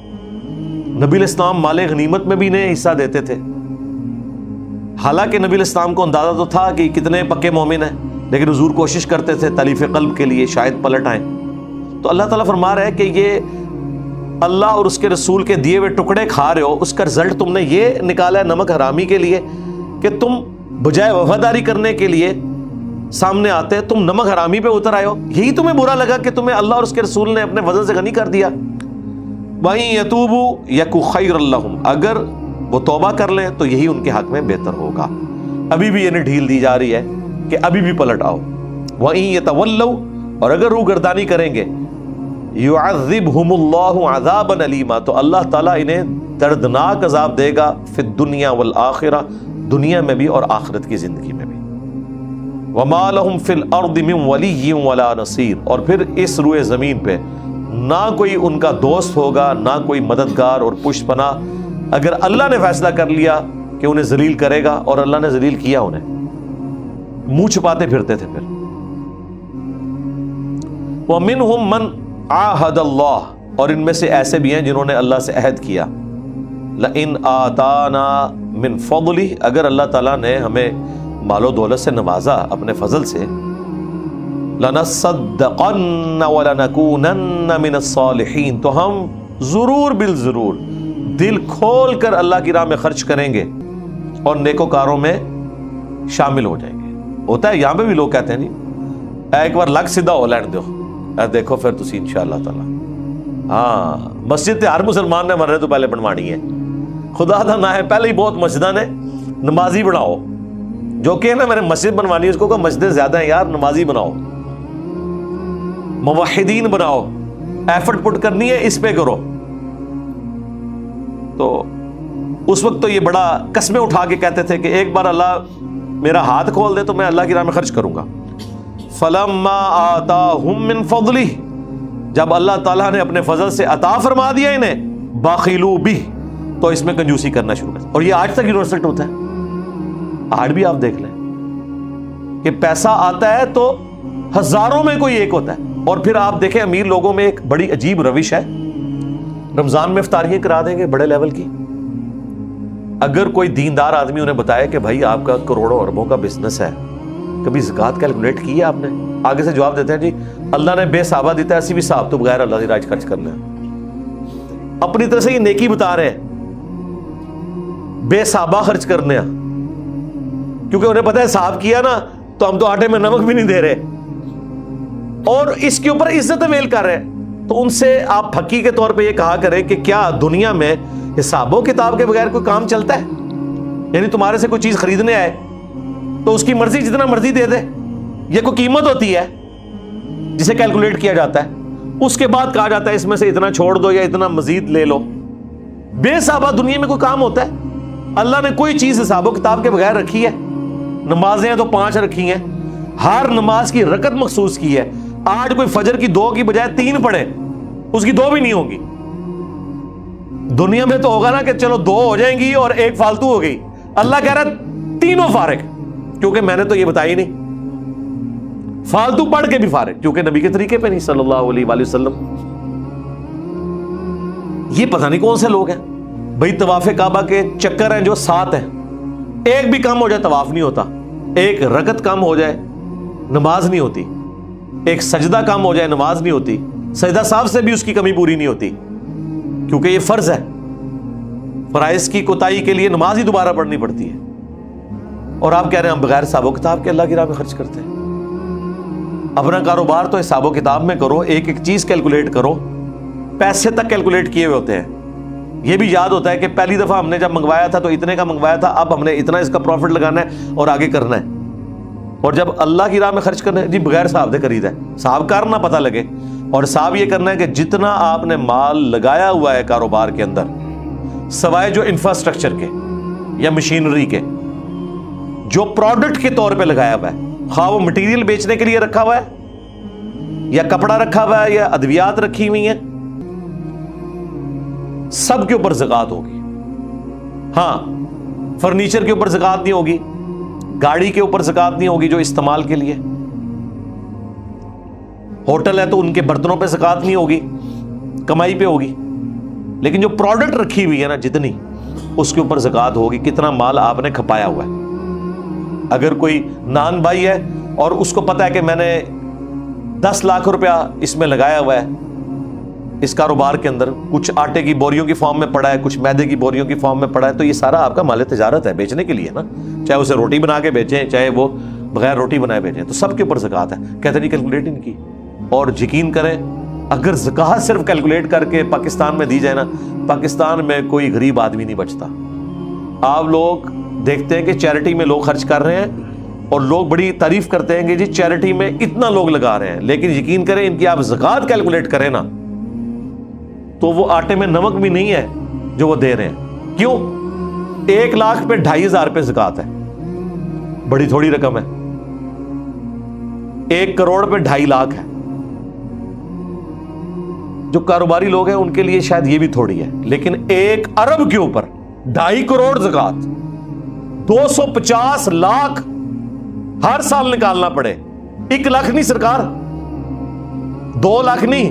نبی علیہ السلام مال غنیمت میں بھی انہیں حصہ دیتے تھے، حالانکہ نبی علیہ السلام کو اندازہ تو تھا کہ کتنے پکے مومن ہیں، لیکن حضور کوشش کرتے تھے تالیف قلب کے لیے شاید پلٹ آئیں۔ تو اللہ تعالیٰ فرما رہا ہے کہ یہ اللہ اور اس کے رسول کے دیے ہوئے ٹکڑے کھا رہے ہو، اس کا رزلٹ تم نے یہ نکالا ہے نمک حرامی کے لیے کہ تم بجائے وفاداری کرنے کے لیے سامنے آتے تم نمک حرامی پہ اتر آئے ہو۔ یہی تمہیں برا لگا کہ تمہیں اللہ اور اس کے رسول نے اپنے وزن سے غنی کر دیا۔ وَإِن يَتُوبُوا يَكُ خَيْرًا لَّهُمْ، اگر وہ توبہ کر لیں تو یہی ان کے حق میں بہتر ہوگا۔ ابھی بھی انہیں ڈھیل دی جا رہی ہے کہ ابھی بھی پلٹ آؤ۔ وَإِن يَتَوَلَّوْا، اور اگر روگردانی کریں گے، يُعَذِّبْهُمُ اللَّهُ عَذَابًا أَلِيمًا، تو اللہ تعالیٰ انہیں دردناک عذاب دے گا، فی الدنیا والآخرہ، دنیا میں بھی اور آخرت کی زندگی میں بھی۔ وَمَا لَهُمْ فِي الْأَرْضِ مِنْ وَلِيٍّ وَلَا نَصِيرٍ، اور پھر اس روئے زمین پہ نہ کوئی ان کا دوست ہوگا، نہ کوئی مددگار اور پشت پناہ، اگر اللہ نے فیصلہ کر لیا کہ انہیں ذلیل کرے گا، اور اللہ نے ذلیل کیا انہیں، منہ چھپاتے پھرتے تھے پھر۔ وَمِنْهُمْ مَنْ عاہد اللہ، اور ان میں سے ایسے بھی ہیں جنہوں نے اللہ سے عہد کیا، لئن آتانا من فضلہ، اگر اللہ تعالیٰ نے ہمیں مال و دولت سے نوازا اپنے فضل سے، لنصدقن ولنکونن من الصالحین، تو ہم ضرور بالضرور دل کھول کر اللہ کی راہ میں خرچ کریں گے اور نیکوکاروں میں شامل ہو جائیں گے۔ ہوتا ہے یہاں پہ بھی لوگ کہتے ہیں نہیں ایک بار لگ سیدھا ہو لین دو، دیکھو پھر تسی انشاءاللہ تعالی، ہاں مسجد ہر مسلمان نے مرنے تو پہلے بنوانی ہے، خدا دا نہ ہے پہلے ہی بہت مسجداں نے نمازی بناؤ، جو کہ نا میں نے مسجد بنوانی ہے اس کو کہ مسجدیں زیادہ ہیں یار، نمازی بناؤ، موحدین بناؤ، ایفرٹ پٹ کرنی ہے اس پہ کرو۔ تو اس وقت تو یہ بڑا قسمیں اٹھا کے کہتے تھے کہ ایک بار اللہ میرا ہاتھ کھول دے تو میں اللہ کی راہ میں خرچ کروں گا۔ فلما آتاہم من فضلہ، جب اللہ تعالیٰ نے اپنے فضل سے عطا فرما دیا انہیں، بخلوا بہ، تو اس میں کنجوسی کرنا شروع کر، اور یہ آج تک یونیورسل ہوتا ہے، آج بھی آپ دیکھ لیں کہ پیسہ آتا ہے تو ہزاروں میں کوئی ایک ہوتا ہے، اور پھر آپ دیکھیں امیر لوگوں میں ایک بڑی عجیب روش ہے، رمضان میں افطاریاں کرا دیں گے بڑے لیول کی۔ اگر کوئی دیندار آدمی انہیں بتائے کہ بھائی آپ کا کروڑوں اربوں کا بزنس ہے، کبھی زکوٰۃ کیلکولیٹ کی ہے آپ نے؟ آگے سے جواب دیتے ہیں جی اللہ نے بے صحابہ دیتا ہے، اسی بھی صاحب تو بغیر اللہ کی راہ خرچ کرنا ہے۔ اپنی طرح سے یہ نیکی بتا رہے ہیں، بے صحابہ خرچ کرنے ہیں، کیونکہ انہیں پتہ ہے صاحب کیا نا تو ہم تو آٹے میں نمک بھی نہیں دے رہے، اور اس کے اوپر عزت ویل کر رہے ہیں۔ تو ان سے آپ پھکی کے طور پہ یہ کہا کریں کہ کیا دنیا میں حساب و کتاب کے بغیر کوئی کام چلتا ہے؟ یعنی تمہارے سے کوئی چیز خریدنے آئے تو اس کی مرضی جتنا مرضی دے دے، یہ کوئی قیمت ہوتی ہے جسے کیلکولیٹ کیا جاتا ہے، اس کے بعد کہا جاتا ہے اس میں سے اتنا چھوڑ دو یا اتنا مزید لے لو۔ بے صحابہ دنیا میں کوئی کام ہوتا ہے؟ اللہ نے کوئی چیز حساب و کتاب کے بغیر رکھی ہے؟ نمازیں تو 5 رکھی ہیں، ہر نماز کی رکعت مخصوص کی ہے۔ آج کوئی فجر کی 2 کی بجائے 3 پڑھے، اس کی 2 بھی نہیں ہوگی۔ دنیا میں تو ہوگا نا کہ چلو 2 ہو جائیں گی اور 1 فالتو ہو گئی، اللہ کہہ رہا ہے تینوں فارغ، کیونکہ میں نے تو یہ بتائی نہیں، فالتو پڑھ کے بھی فارغ، کیونکہ نبی کے طریقے پہ نہیں صلی اللہ علیہ وآلہ وسلم۔ یہ پتہ نہیں کون سے لوگ ہیں بھائی، طواف کعبہ کے چکر ہیں جو 7 ہیں، ایک بھی کم ہو جائے طواف نہیں ہوتا، ایک رکعت کم ہو جائے نماز نہیں ہوتی، ایک سجدہ کم ہو جائے نماز نہیں ہوتی، سجدہ صاحب سے بھی اس کی کمی پوری نہیں ہوتی، کیونکہ یہ فرض ہے، فرائض کی کوتاہی کے لیے نماز ہی دوبارہ پڑھنی پڑتی ہے، اور آپ کہہ رہے ہیں ہم بغیر حساب و کتاب کے اللہ کی راہ میں خرچ کرتے ہیں۔ اپنا کاروبار تو حساب و کتاب میں کرو، ایک ایک چیز کیلکولیٹ کرو، پیسے تک کیلکولیٹ کیے ہوئے ہوتے ہیں۔ یہ بھی یاد ہوتا ہے کہ پہلی دفعہ ہم نے جب منگوایا تھا تو اتنے کا منگوایا تھا، اب ہم نے اتنا اس کا پروفٹ لگانا ہے اور آگے کرنا ہے، اور جب اللہ کی راہ میں خرچ کرنا ہے جی بغیر صاحب دے خرید ہے، صاحب کار نہ پتہ لگے، اور صاحب یہ کرنا ہے کہ جتنا آپ نے مال لگایا ہوا ہے کاروبار کے اندر، سوائے جو انفراسٹرکچر کے یا مشینری کے، جو پروڈکٹ کے طور پہ لگایا ہوا ہے، خواہ وہ مٹیریل بیچنے کے لیے رکھا ہوا ہے یا کپڑا رکھا ہوا ہے یا ادویات رکھی ہوئی ہیں، سب کے اوپر زکوٰۃ ہوگی۔ ہاں فرنیچر کے اوپر زکوٰۃ نہیں ہوگی، گاڑی کے اوپر زکوٰۃ نہیں ہوگی جو استعمال کے لیے، ہوٹل ہے تو ان کے برتنوں پہ زکوٰۃ نہیں ہوگی، کمائی پہ ہوگی، لیکن جو پروڈکٹ رکھی ہوئی ہے نا جتنی، اس کے اوپر زکوٰۃ ہوگی، کتنا مال آپ نے کھپایا ہوا ہے۔ اگر کوئی نان بھائی ہے اور اس کو پتا ہے کہ میں نے 10 لاکھ روپیہ اس میں لگایا ہوا ہے، اس کاروبار کے اندر کچھ آٹے کی بوریوں کی فارم میں پڑا ہے، کچھ میدے کی بوریوں کی فارم میں پڑا ہے، تو یہ سارا آپ کا مال تجارت ہے، بیچنے کے لیے نا، چاہے اسے روٹی بنا کے بیچیں چاہے وہ بغیر روٹی بنائے بیچیں، تو سب کے اوپر زکوٰۃ ہے۔ کہتے نہیں کیلکولیٹ نہیں کی، اور یقین کریں اگر زکوٰۃ صرف کیلکولیٹ کر کے پاکستان میں دی جائے نا، پاکستان میں کوئی غریب آدمی نہیں بچتا۔ آپ لوگ دیکھتے ہیں کہ چیریٹی میں لوگ خرچ کر رہے ہیں اور لوگ بڑی تعریف کرتے ہیں کہ جی چیریٹی میں اتنا لوگ لگا رہے ہیں، لیکن یقین کریں ان کی آپ زکوٰۃ کیلکولیٹ کریں نا تو وہ آٹے میں نمک بھی نہیں ہے جو وہ دے رہے ہیں۔ کیوں؟ 1 لاکھ پہ 2,500 روپے زکوٰۃ ہے، بڑی تھوڑی رقم ہے۔ 1 کروڑ پہ 2.5 لاکھ ہے۔ جو کاروباری لوگ ہیں ان کے لیے شاید یہ بھی تھوڑی ہے، لیکن 1 ارب کے اوپر 2.5 کروڑ زکوٰۃ، 250 لاکھ ہر سال نکالنا پڑے۔ 1 لاکھ نہیں سرکار، 2 لاکھ نہیں،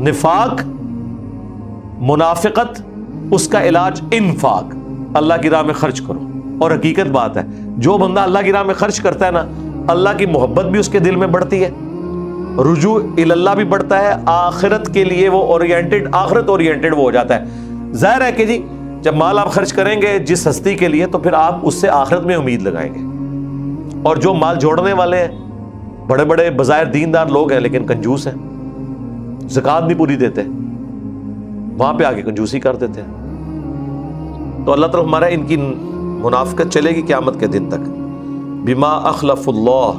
نفاق، منافقت، اس کا علاج انفاق، اللہ کی راہ میں خرچ کرو. اور حقیقت بات ہے جو بندہ اللہ کی راہ میں خرچ کرتا ہے نا، اللہ کی محبت بھی اس کے دل میں بڑھتی ہے، رجوع اللہ بھی بڑھتا ہے، آخرت کے لیے وہ اورینٹڈ، آخرت اورینٹڈ وہ ہو جاتا ہے. ظاہر ہے کہ جی جب مال آپ خرچ کریں گے جس ہستی کے لیے تو پھر آپ اس سے آخرت میں امید لگائیں گے. اور جو مال جوڑنے والے ہیں بڑے بڑے بظاہر دیندار لوگ ہیں لیکن کنجوس ہیں، زکوٰۃ نہیں پوری دیتے، وہاں پہ آگے کنجوسی کر دیتے ہیں. تو اللہ تعالیٰ ہمارا ان کی منافقت چلے گی قیامت کے دن تک. بما اخلف اللہ،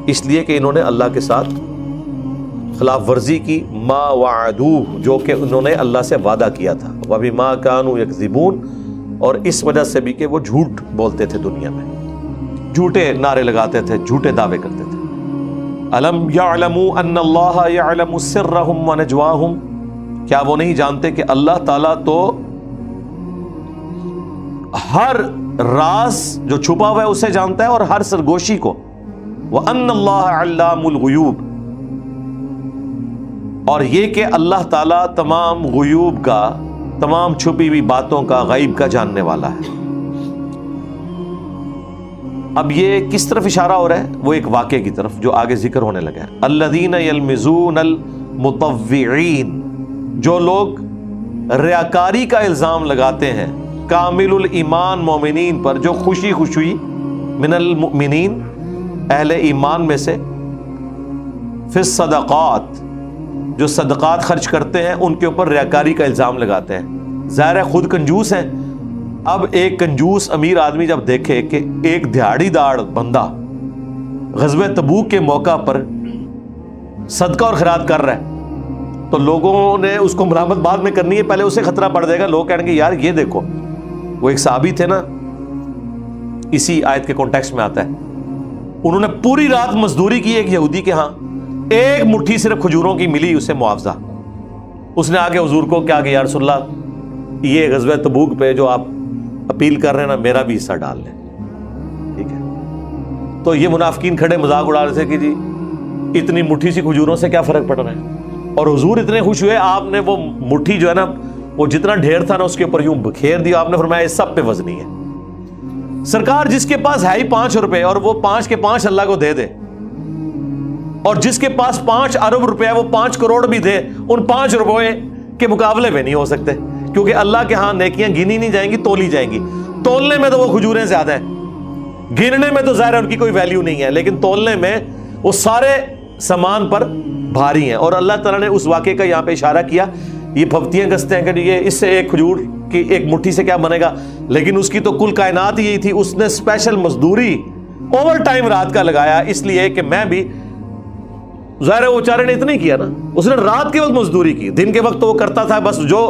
اس لیے کہ انہوں نے اللہ کے ساتھ خلاف ورزی کی، ما وعدوہ، جو کہ انہوں نے اللہ سے وعدہ کیا تھا، وبما کانوا یکذبون، اور اس وجہ سے بھی کہ وہ جھوٹ بولتے تھے، دنیا میں جھوٹے نعرے لگاتے تھے، جھوٹے دعوے کرتے تھے. الم یعلموا ان اللہ یعلم سرهم ونجواهم، کیا وہ نہیں جانتے کہ اللہ تعالیٰ تو ہر راز جو چھپا ہوا ہے اسے جانتا ہے اور ہر سرگوشی کو. وَأَنَّ اللَّهَ عَلَّامُ الْغُيُوبِ، اور یہ کہ اللہ تعالیٰ تمام غیوب کا، تمام چھپی ہوئی باتوں کا، غیب کا جاننے والا ہے. اب یہ کس طرف اشارہ ہو رہا ہے؟ وہ ایک واقعے کی طرف جو آگے ذکر ہونے لگا ہے. الَّذِينَ يَلْمِزُونَ الْمُطَوِّعِينَ، جو لوگ ریاکاری کا الزام لگاتے ہیں کامل الایمان مومنین پر، جو خوشی خوشی من المؤمنین اہل ایمان میں سے، فی الصدقات، جو صدقات خرچ کرتے ہیں ان کے اوپر ریاکاری کا الزام لگاتے ہیں. ظاہر ہے خود کنجوس ہیں. اب ایک کنجوس امیر آدمی جب دیکھے کہ ایک دہاڑی داڑ بندہ غزوہ تبوک کے موقع پر صدقہ اور خیرات کر رہا ہے تو لوگوں نے اس کو ملامت بعد میں کرنی ہے، پہلے اسے خطرہ پڑ جائے گا. لوگ کہیں گے یار یہ دیکھو، وہ ایک صحابی تھے نا، اسی آیت کے کانٹیکسٹ میں آتا ہے، انہوں نے پوری رات مزدوری کی ایک یہودی کے ہاں، ایک مٹھی صرف کھجوروں کی ملی اسے معاوضہ. اس نے آگے حضور کو کیا کہ یا رسول اللہ، یہ غزوہ تبوک پہ جو آپ اپیل کر رہے ہیں نا، میرا بھی حصہ ڈال لیں. ٹھیک ہے. تو یہ منافقین کھڑے مذاق اڑا رہے تھے کہ جی اتنی مٹھی سی کھجوروں سے کیا فرق پڑ رہا ہے. اور حضور اتنے خوش ہوئے، آپ نے وہ مٹھی جو ہے نا، وہ جتنا ڈھیر تھا نا اس کے اوپر یوں بکھیر دیا. آپ نے فرمایا اس سب پہ وزنی ہے. سرکار جس کے پاس ہے ہی 5 روپے اور وہ 5 کے 5 اللہ کو دے دے، اور جس کے پاس 5 ارب روپے وہ 5 کروڑ بھی دے، ان 5 روپے کے مقابلے میں نہیں ہو سکتے، کیونکہ اللہ کے ہاں نیکیاں گنی نہیں جائیں گی، تولی جائیں گی. تولنے میں تو وہ کھجوریں زیادہ ہیں، گننے میں تو ظاہر ہے ان کی کوئی ویلیو نہیں ہے، لیکن تولنے میں وہ سارے سامان پر بھاری ہیں. اور اللہ تعالیٰ نے اس واقعے کا یہاں پہ اشارہ کیا. یہ پھپتیاں کستے ہیں کہ یہ اس سے ایک کھجور کی ایک مٹھی سے کیا بنے گا، لیکن اس کی تو کل کائنات یہی تھی. اس نے اسپیشل مزدوری اوور ٹائم رات کا لگایا، اس لیے کہ میں بھی، ظاہر ہے وہ بیچارے نے اتنا ہی کیا نا، اس نے رات کے وقت مزدوری کی، دن کے وقت تو وہ کرتا تھا بس جو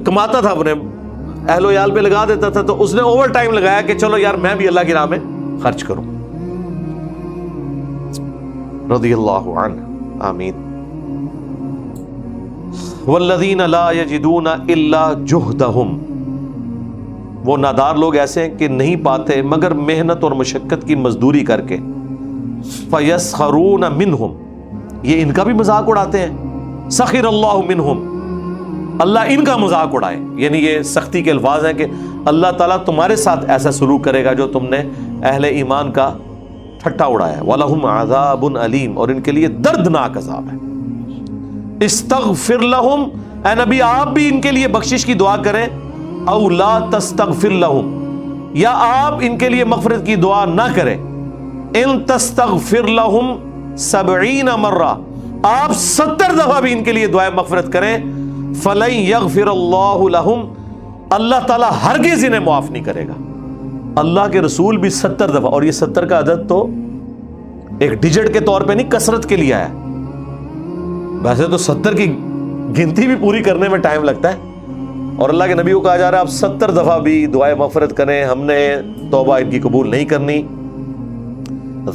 کماتا تھا اپنے اہل و عیال پہ لگا دیتا تھا. تو اس نے اوور ٹائم لگایا کہ چلو یار میں بھی اللہ کی راہ میں خرچ کروں. رضی اللہ عنہ، آمین. والذین لا یجدون الا جہدہم، وہ نادار لوگ ایسے ہیں کہ نہیں پاتے مگر محنت اور مشقت کی مزدوری کر کے. فیسخرون منہم، یہ ان کا بھی مذاق اڑاتے ہیں. سخر اللہ منہم، اللہ ان کا مذاق اڑائے. یعنی یہ سختی کے الفاظ ہیں کہ اللہ تعالیٰ تمہارے ساتھ ایسا سلوک کرے گا جو تم نے اہل ایمان کا ٹھٹا اڑایا. وَلَهُمْ عَذَابٌ عَلِيمٌ، اور ان کے لیے دردناک عذاب ہے. استغفر لہم، اے نبی آپ بھی ان کے لیے بخشش کی دعا کریں. او لا تستغفر لہم، یا آپ ان کے لیے مغفرت کی دعا نہ کریں. ان تستغفر لہم 70 مرہ، آپ 70 دفعہ بھی ان کے لیے دعائیں مغفرت کریں. فلن یغفر اللہ لہم، اللہ تعالیٰ ہرگز انہیں معاف نہیں کرے گا. اللہ کے رسول بھی 70 دفعہ، اور یہ 70 کا عدد تو ایک ڈیجٹ کے طور پہ نہیں، کثرت کے لیے آیا. ویسے تو 70 کی گنتی بھی پوری کرنے میں ٹائم لگتا ہے، اور اللہ کے نبی کو کہا جا رہا ہے آپ 70 دفعہ بھی دعائیں مغفرت کریں، ہم نے توبہ ان کی قبول نہیں کرنی.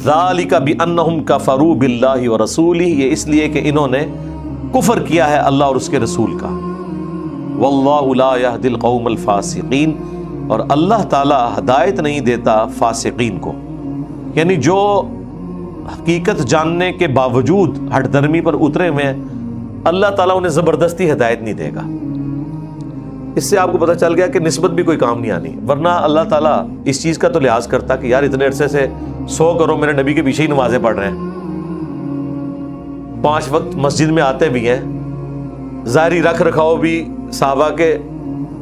ذالک بانہم کفروا باللہ ورسولہ، یہ اس لیے کہ انہوں نے کفر کیا ہے اللہ اور اس کے رسول کا. واللہ لا یہدی القوم الفاسقین، اور اللہ تعالی ہدایت نہیں دیتا فاسقین کو. یعنی جو حقیقت جاننے کے باوجود ہٹ درمی پر اترے ہوئے ہیں، اللہ تعالیٰ انہیں زبردستی ہدایت نہیں دے گا. اس سے آپ کو پتہ چل گیا کہ نسبت بھی کوئی کام نہیں آنی, ورنہ اللہ تعالیٰ اس چیز کا تو لحاظ کرتا کہ یار اتنے عرصے سے 100 کروڑ میرے نبی کے پیچھے ہی نمازیں پڑھ رہے ہیں, 5 وقت مسجد میں آتے بھی ہیں, ظاہری رکھ رکھاؤ بھی صحابہ کے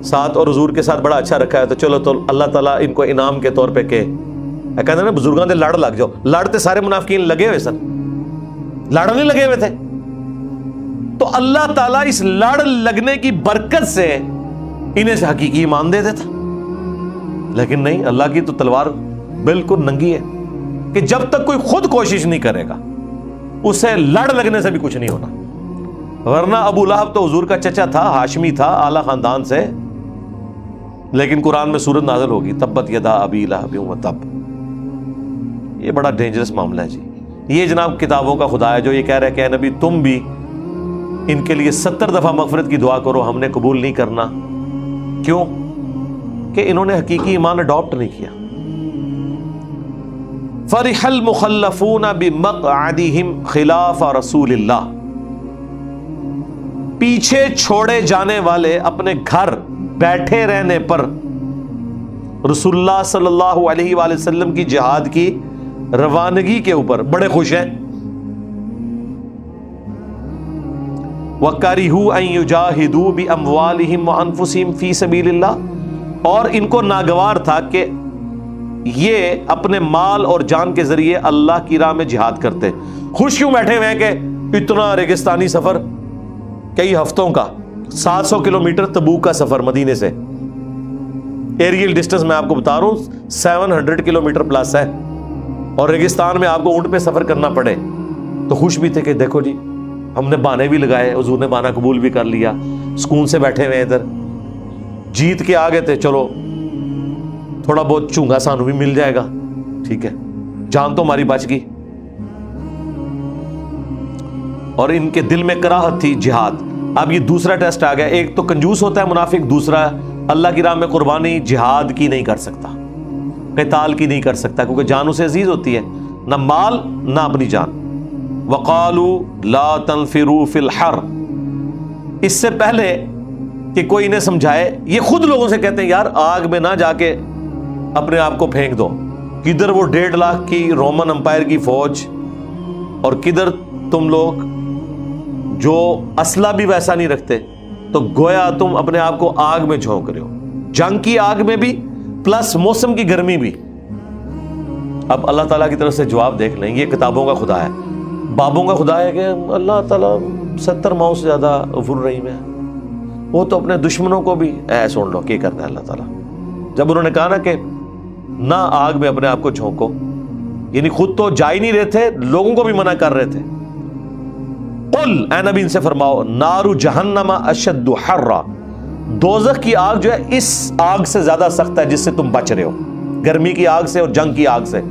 ساتھ اور حضور کے ساتھ بڑا اچھا رکھا ہے, تو چلو تو اللہ تعالیٰ ان کو انعام کے طور پہ کہ کہتے ہیں نا بزرگاں دے لڑ لگ جاؤ, لڑتے سارے منافقین لگے ہوئے سن, لڑ نہیں لگے ہوئے تھے, تو اللہ تعالیٰ اس لڑ لگنے کی برکت سے انہیں سے حقیقی ایمان دے دیتا. لیکن نہیں, اللہ کی تو تلوار بالکل ننگی ہے کہ جب تک کوئی خود کوشش نہیں کرے گا اسے لڑ لگنے سے بھی کچھ نہیں ہونا. ورنہ ابو لہب تو حضور کا چچا تھا, ہاشمی تھا, اعلیٰ خاندان سے, لیکن قرآن میں سورت نازل ہوگی تبت یدا ابی لہب وتب. یہ بڑا ڈینجرس معاملہ ہے جی. یہ جناب کتابوں کا خدا ہے جو یہ کہہ رہا ہے کہ اے نبی تم بھی ان کے لیے 70 دفعہ مغفرت کی دعا کرو, ہم نے قبول نہیں کرنا. کیوں؟ کہ انہوں نے حقیقی ایمان اڈاپٹ نہیں کیا. فرح المخلفون بمقعدہم خلاف رسول اللہ, پیچھے چھوڑے جانے والے اپنے گھر بیٹھے رہنے پر رسول اللہ صلی اللہ علیہ وآلہ وسلم کی جہاد کی روانگی کے اوپر بڑے خوش ہیں. وَكَرِهُوا أَن يُجَاهِدُوا بِأَمْوَالِهِمْ وَأَنفُسِهِمْ فِي سَبِيلِ اللَّهِ, اور ان کو ناگوار تھا کہ یہ اپنے مال اور جان کے ذریعے اللہ کی راہ میں جہاد کرتے. خوش کیوں بیٹھے ہوئے ہیں کہ اتنا ریگستانی سفر, کئی ہفتوں کا, 700 کلومیٹر تبوک کا سفر مدینے سے, ایریل ڈسٹنس میں آپ کو بتا رہا ہوں 700 کلومیٹر پلس ہے, اور ریگستان میں آپ کو اونٹ پہ سفر کرنا پڑے. تو خوش بھی تھے کہ دیکھو جی ہم نے بانے بھی لگائے, حضور نے بانا قبول بھی کر لیا, سکون سے بیٹھے ہوئے ادھر, جیت کے آگے تھے, چلو تھوڑا بہت چونگا سانو بھی مل جائے گا, ٹھیک ہے, جان تو ہماری بچ گئی. اور ان کے دل میں کراہت تھی جہاد. اب یہ دوسرا ٹیسٹ آ گیا, ایک تو کنجوس ہوتا ہے منافق, دوسرا اللہ کی راہ میں قربانی جہاد کی نہیں کر سکتا, قتال کی نہیں کر سکتا, کیونکہ جان اسے عزیز ہوتی ہے, نہ مال نہ اپنی جان. وَقَالُوا لَا تَنْفِرُوا فِي الْحَرِّ, اس سے پہلے کہ کوئی انہیں سمجھائے یہ خود لوگوں سے کہتے ہیں یار آگ میں نہ جا کے اپنے آپ کو پھینک دو. کدھر وہ 1.5 لاکھ کی رومن امپائر کی فوج, اور کدھر تم لوگ جو اسلحہ بھی ویسا نہیں رکھتے, تو گویا تم اپنے آپ کو آگ میں جھونک رہے ہو, جنگ کی آگ میں بھی پلس موسم کی گرمی بھی. اب اللہ تعالیٰ کی طرف سے جواب دیکھ لیں, یہ کتابوں کا خدا ہے, بابوں کا خدا ہے کہ اللہ تعالیٰ 70 ماؤں سے زیادہ غفور رحیم ہے, وہ تو اپنے دشمنوں کو بھی سن لو کیا کرتا ہے اللہ تعالیٰ. جب انہوں نے کہا نا کہ نہ آگ میں اپنے آپ کو جھونکو, یعنی خود تو جا ہی نہیں رہے تھے, لوگوں کو بھی منع کر رہے تھے. قل, اے نبی ان سے فرماؤ, نار جہنم اشد حرا, دوزخ کی آگ جو ہے اس آگ سے زیادہ سخت ہے جس سے تم بچ رہے ہو, گرمی کی آگ سے اور جنگ کی آگ سے.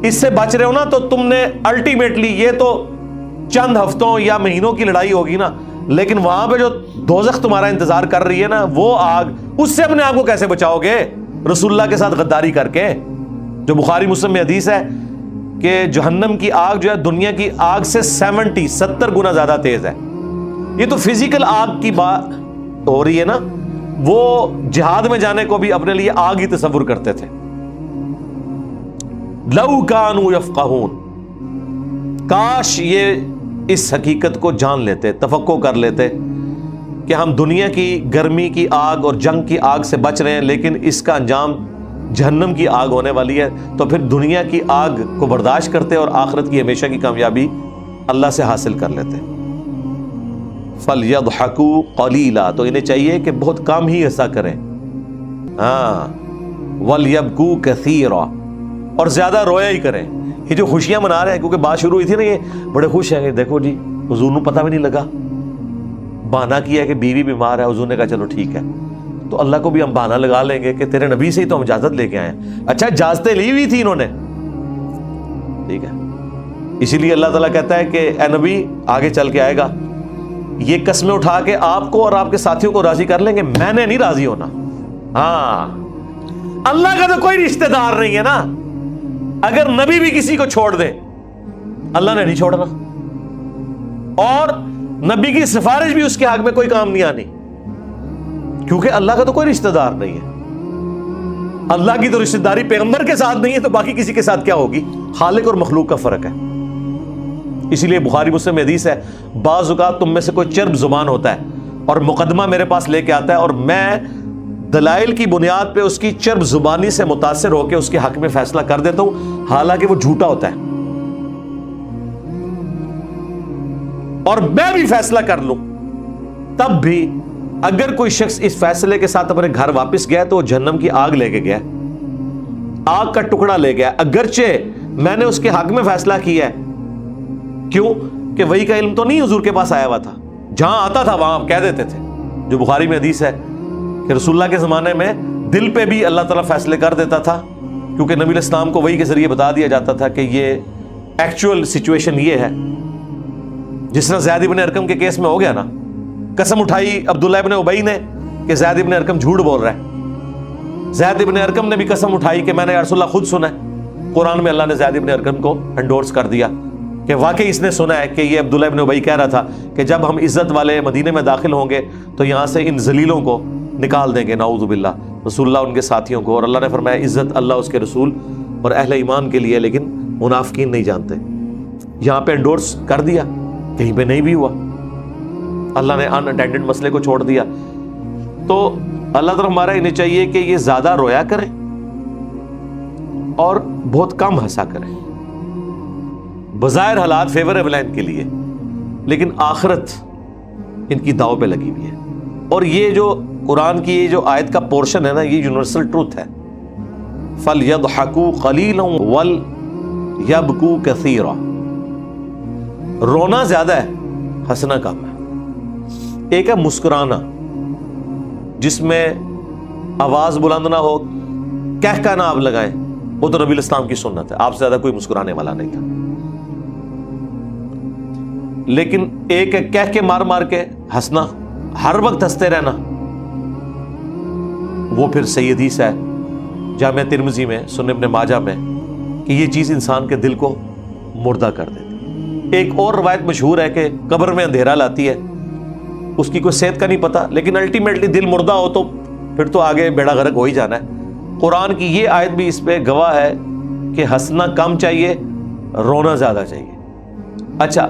اس سے بچ رہے ہو نا, تو تم نے الٹیمیٹلی, یہ تو چند ہفتوں یا مہینوں کی لڑائی ہوگی نا, لیکن وہاں پہ جو دوزخ تمہارا انتظار کر رہی ہے نا وہ آگ, اس سے اپنے آپ کو کیسے بچاؤ گے؟ رسول اللہ کے ساتھ غداری کر کے. جو بخاری مسلم میں حدیث ہے کہ جہنم کی آگ جو ہے دنیا کی آگ سے 70 گنا زیادہ تیز ہے. یہ تو فزیکل آگ کی بات ہو رہی ہے نا, وہ جہاد میں جانے کو بھی اپنے لیے آگ ہی تصور کرتے تھے. لو کانوا یفقہون, کاش یہ اس حقیقت کو جان لیتے, تفقہ کر لیتے کہ ہم دنیا کی گرمی کی آگ اور جنگ کی آگ سے بچ رہے ہیں, لیکن اس کا انجام جہنم کی آگ ہونے والی ہے, تو پھر دنیا کی آگ کو برداشت کرتے اور آخرت کی ہمیشہ کی کامیابی اللہ سے حاصل کر لیتے. فَلْيَضْحَكُوا قَلِيلًا, تو انہیں چاہیے کہ بہت کم ہی ایسا کریں. ہاں, وَلْيَبْكُوا كَثِيرًا, اور زیادہ رویا ہی کریں. یہ جو خوشیاں منا رہے ہیں, کیونکہ بات شروع ہوئی تھی نا, یہ بڑے خوش ہیں کہ دیکھو جی حضور کو پتہ بھی نہیں لگا, بہانہ کیا کہ بیوی بیمار ہے, حضور نے کہا چلو ٹھیک ہے, تو اللہ کو بھی ہم بہانہ لگا لیں گے کہ تیرے نبی سے ہی تو ہم اجازت لے کے آئے ہیں. اچھا اجازتیں لی ہوئی تھی انہوں نے, ٹھیک ہے, اسی لیے اللہ تعالیٰ کہتا ہے کہ اے نبی آگے چل کے آئے گا, یہ قسمیں اٹھا کے آپ کو اور آپ کے ساتھیوں کو راضی کر لیں گے, میں نے نہیں راضی ہونا. ہاں, اللہ کا تو کوئی رشتہ دار نہیں ہے نا, اگر نبی بھی کسی کو چھوڑ دے اللہ نے نہیں چھوڑنا. اور نبی کی سفارش بھی اس کے حق میں کوئی کام نہیں آنی، کیونکہ اللہ کا تو کوئی رشتہ دار نہیں ہے۔ اللہ کی تو رشتہ داری پیغمبر کے ساتھ نہیں ہے، تو باقی کسی کے ساتھ کیا ہوگی؟ خالق اور مخلوق کا فرق ہے۔ اسی لیے بخاری مسلم میں حدیث ہے، بعض اوقات تم میں سے کوئی چرب زبان ہوتا ہے اور مقدمہ میرے پاس لے کے آتا ہے، اور میں دلائل کی بنیاد پہ اس کی چرب زبانی سے متاثر ہو کے اس کے حق میں فیصلہ کر دیتا ہوں، حالانکہ وہ جھوٹا ہوتا ہے، اور میں بھی فیصلہ کر لوں، تب بھی اگر کوئی شخص اس فیصلے کے ساتھ اپنے گھر واپس گیا تو وہ جہنم کی آگ لے کے گیا، آگ کا ٹکڑا لے گیا، اگرچہ میں نے اس کے حق میں فیصلہ کیا ہے۔ کیوں کہ وحی کا علم تو نہیں حضور کے پاس آیا ہوا تھا، جہاں آتا تھا وہاں کہہ دیتے تھے، جو بخاری میں حدیث ہے کہ رسول اللہ کے زمانے میں دل پہ بھی اللہ تعالیٰ فیصلے کر دیتا تھا، کیونکہ نبی علیہ السلام کو وحی کے ذریعے بتا دیا جاتا تھا کہ یہ ایکچوئل سچویشن یہ ہے۔ جس طرح زید بن ارقم کے کیس میں ہو گیا نا، قسم اٹھائی عبداللہ ابن ابی نے کہ زید بن ارقم جھوٹ بول رہا ہے، زید بن ارقم نے بھی قسم اٹھائی کہ میں نے یا رسول اللہ خود سنا ہے۔ قرآن میں اللہ نے زید بن ارقم کو انڈورس کر دیا کہ واقعی اس نے سنا ہے کہ یہ عبداللہ ابن ابی کہہ رہا تھا کہ جب ہم عزت والے مدینے میں داخل ہوں گے تو یہاں سے ان ذلیلوں کو نکال دیں گے، نعوذ باللہ، رسول اللہ ان کے ساتھیوں کو، اور اللہ نے فرمایا عزت اللہ اس کے رسول اور اہل ایمان کے لیے، لیکن منافقین نہیں جانتے۔ یہاں پہ انڈورس کر دیا، کہیں پہ نہیں بھی ہوا، اللہ نے ان اٹینڈنٹ مسئلے کو چھوڑ دیا۔ تو اللہ تعالیٰ ہمارا انہیں چاہیے کہ یہ زیادہ رویا کریں اور بہت کم ہنسا کریں۔ بظاہر حالات فیوریبل ہیں ان کے لیے، لیکن آخرت ان کی داؤ پہ لگی ہوئی ہے۔ اور یہ جو قرآن کی یہ جو آیت کا پورشن ہے نا، یہ یونیورسل ٹروتھ ہے، فَلْيَضْحَكُوا قَلِيلًا وَلْيَبْكُوا كَثِيرًا۔ رونا زیادہ ہے، ہنسنا کم ہے۔ ایک ہے مسکرانا، جس میں آواز بلند نہ ہو، کہہ نہ آپ لگائیں، وہ تو نبی الاسلام کی سنت ہے، آپ سے زیادہ کوئی مسکرانے والا نہیں تھا۔ لیکن ایک ہے کہہ کے مار مار کے ہنسنا، ہر وقت ہنستے رہنا، وہ پھر صحیح حدیث ہے جامع ترمذی میں، سنن ابن ماجہ میں، کہ یہ چیز انسان کے دل کو مردہ کر دیتی۔ ایک اور روایت مشہور ہے کہ قبر میں اندھیرا لاتی ہے، اس کی کوئی صحت کا نہیں پتا، لیکن الٹیمیٹلی دل مردہ ہو تو پھر تو آگے بیڑا غرق ہو ہی جانا ہے۔ قرآن کی یہ آیت بھی اس پہ گواہ ہے کہ ہنسنا کم چاہیے، رونا زیادہ چاہیے۔ اچھا،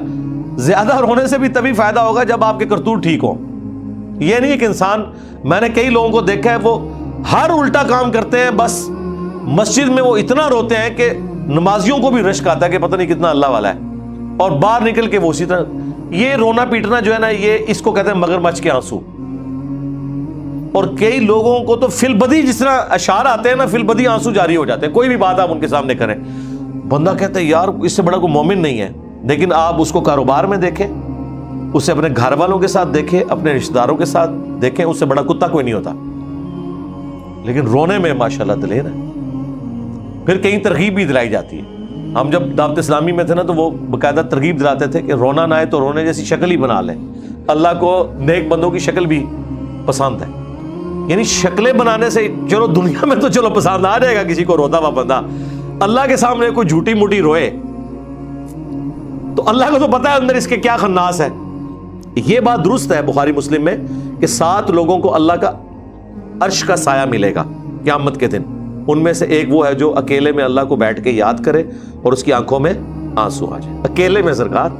زیادہ رونے سے بھی تبھی فائدہ ہوگا جب آپ کے کرتوت ٹھیک ہوں۔ یہ نہیں کہ انسان، میں نے کئی لوگوں کو دیکھا ہے وہ ہر الٹا کام کرتے ہیں، بس مسجد میں وہ اتنا روتے ہیں کہ نمازیوں کو بھی رشک آتا ہے کہ پتہ نہیں کتنا اللہ والا ہے، اور باہر نکل کے وہ اسی طرح۔ یہ رونا پیٹنا جو ہے نا، یہ اس کو کہتے ہیں مگرمچھ کے آنسو۔ اور کئی لوگوں کو تو فی البدی، جس طرح اشعار آتے ہیں نا، فی البدی آنسو جاری ہو جاتے ہیں، کوئی بھی بات آپ ان کے سامنے کریں، بندہ کہتا ہے یار اس سے بڑا کوئی مومن نہیں ہے، لیکن آپ اس کو کاروبار میں دیکھیں، اسے اپنے گھر والوں کے ساتھ دیکھیں، اپنے رشتہ داروں کے ساتھ دیکھیں، اس سے بڑا کتا کوئی نہیں ہوتا، لیکن رونے میں ماشاءاللہ دلیر ہے۔ پھر کہیں ترغیب بھی دلائی جاتی ہے۔ ہم جب دعوت اسلامی میں تھے نا، تو وہ باقاعدہ ترغیب دلاتے تھے کہ رونا نہ آئے تو رونے جیسی شکل ہی بنا لیں، اللہ کو نیک بندوں کی شکل بھی پسند ہے۔ یعنی شکلیں بنانے سے چلو دنیا میں تو چلو پسند آ جائے گا کسی کو روتا ہوا بندہ، اللہ کے سامنے کوئی جھوٹی موٹی روئے تو اللہ کو تو پتا ہے اندر اس کے کیا خناس ہے۔ یہ بات درست ہے بخاری مسلم میں کہ 7 لوگوں کو اللہ کا عرش کا سایہ ملے گا قیامت کے دن، ان میں سے ایک وہ ہے جو اکیلے میں اللہ کو بیٹھ کے یاد کرے اور اس کی آنکھوں میں آنسو آ جائے۔ اکیلے میں سرکار،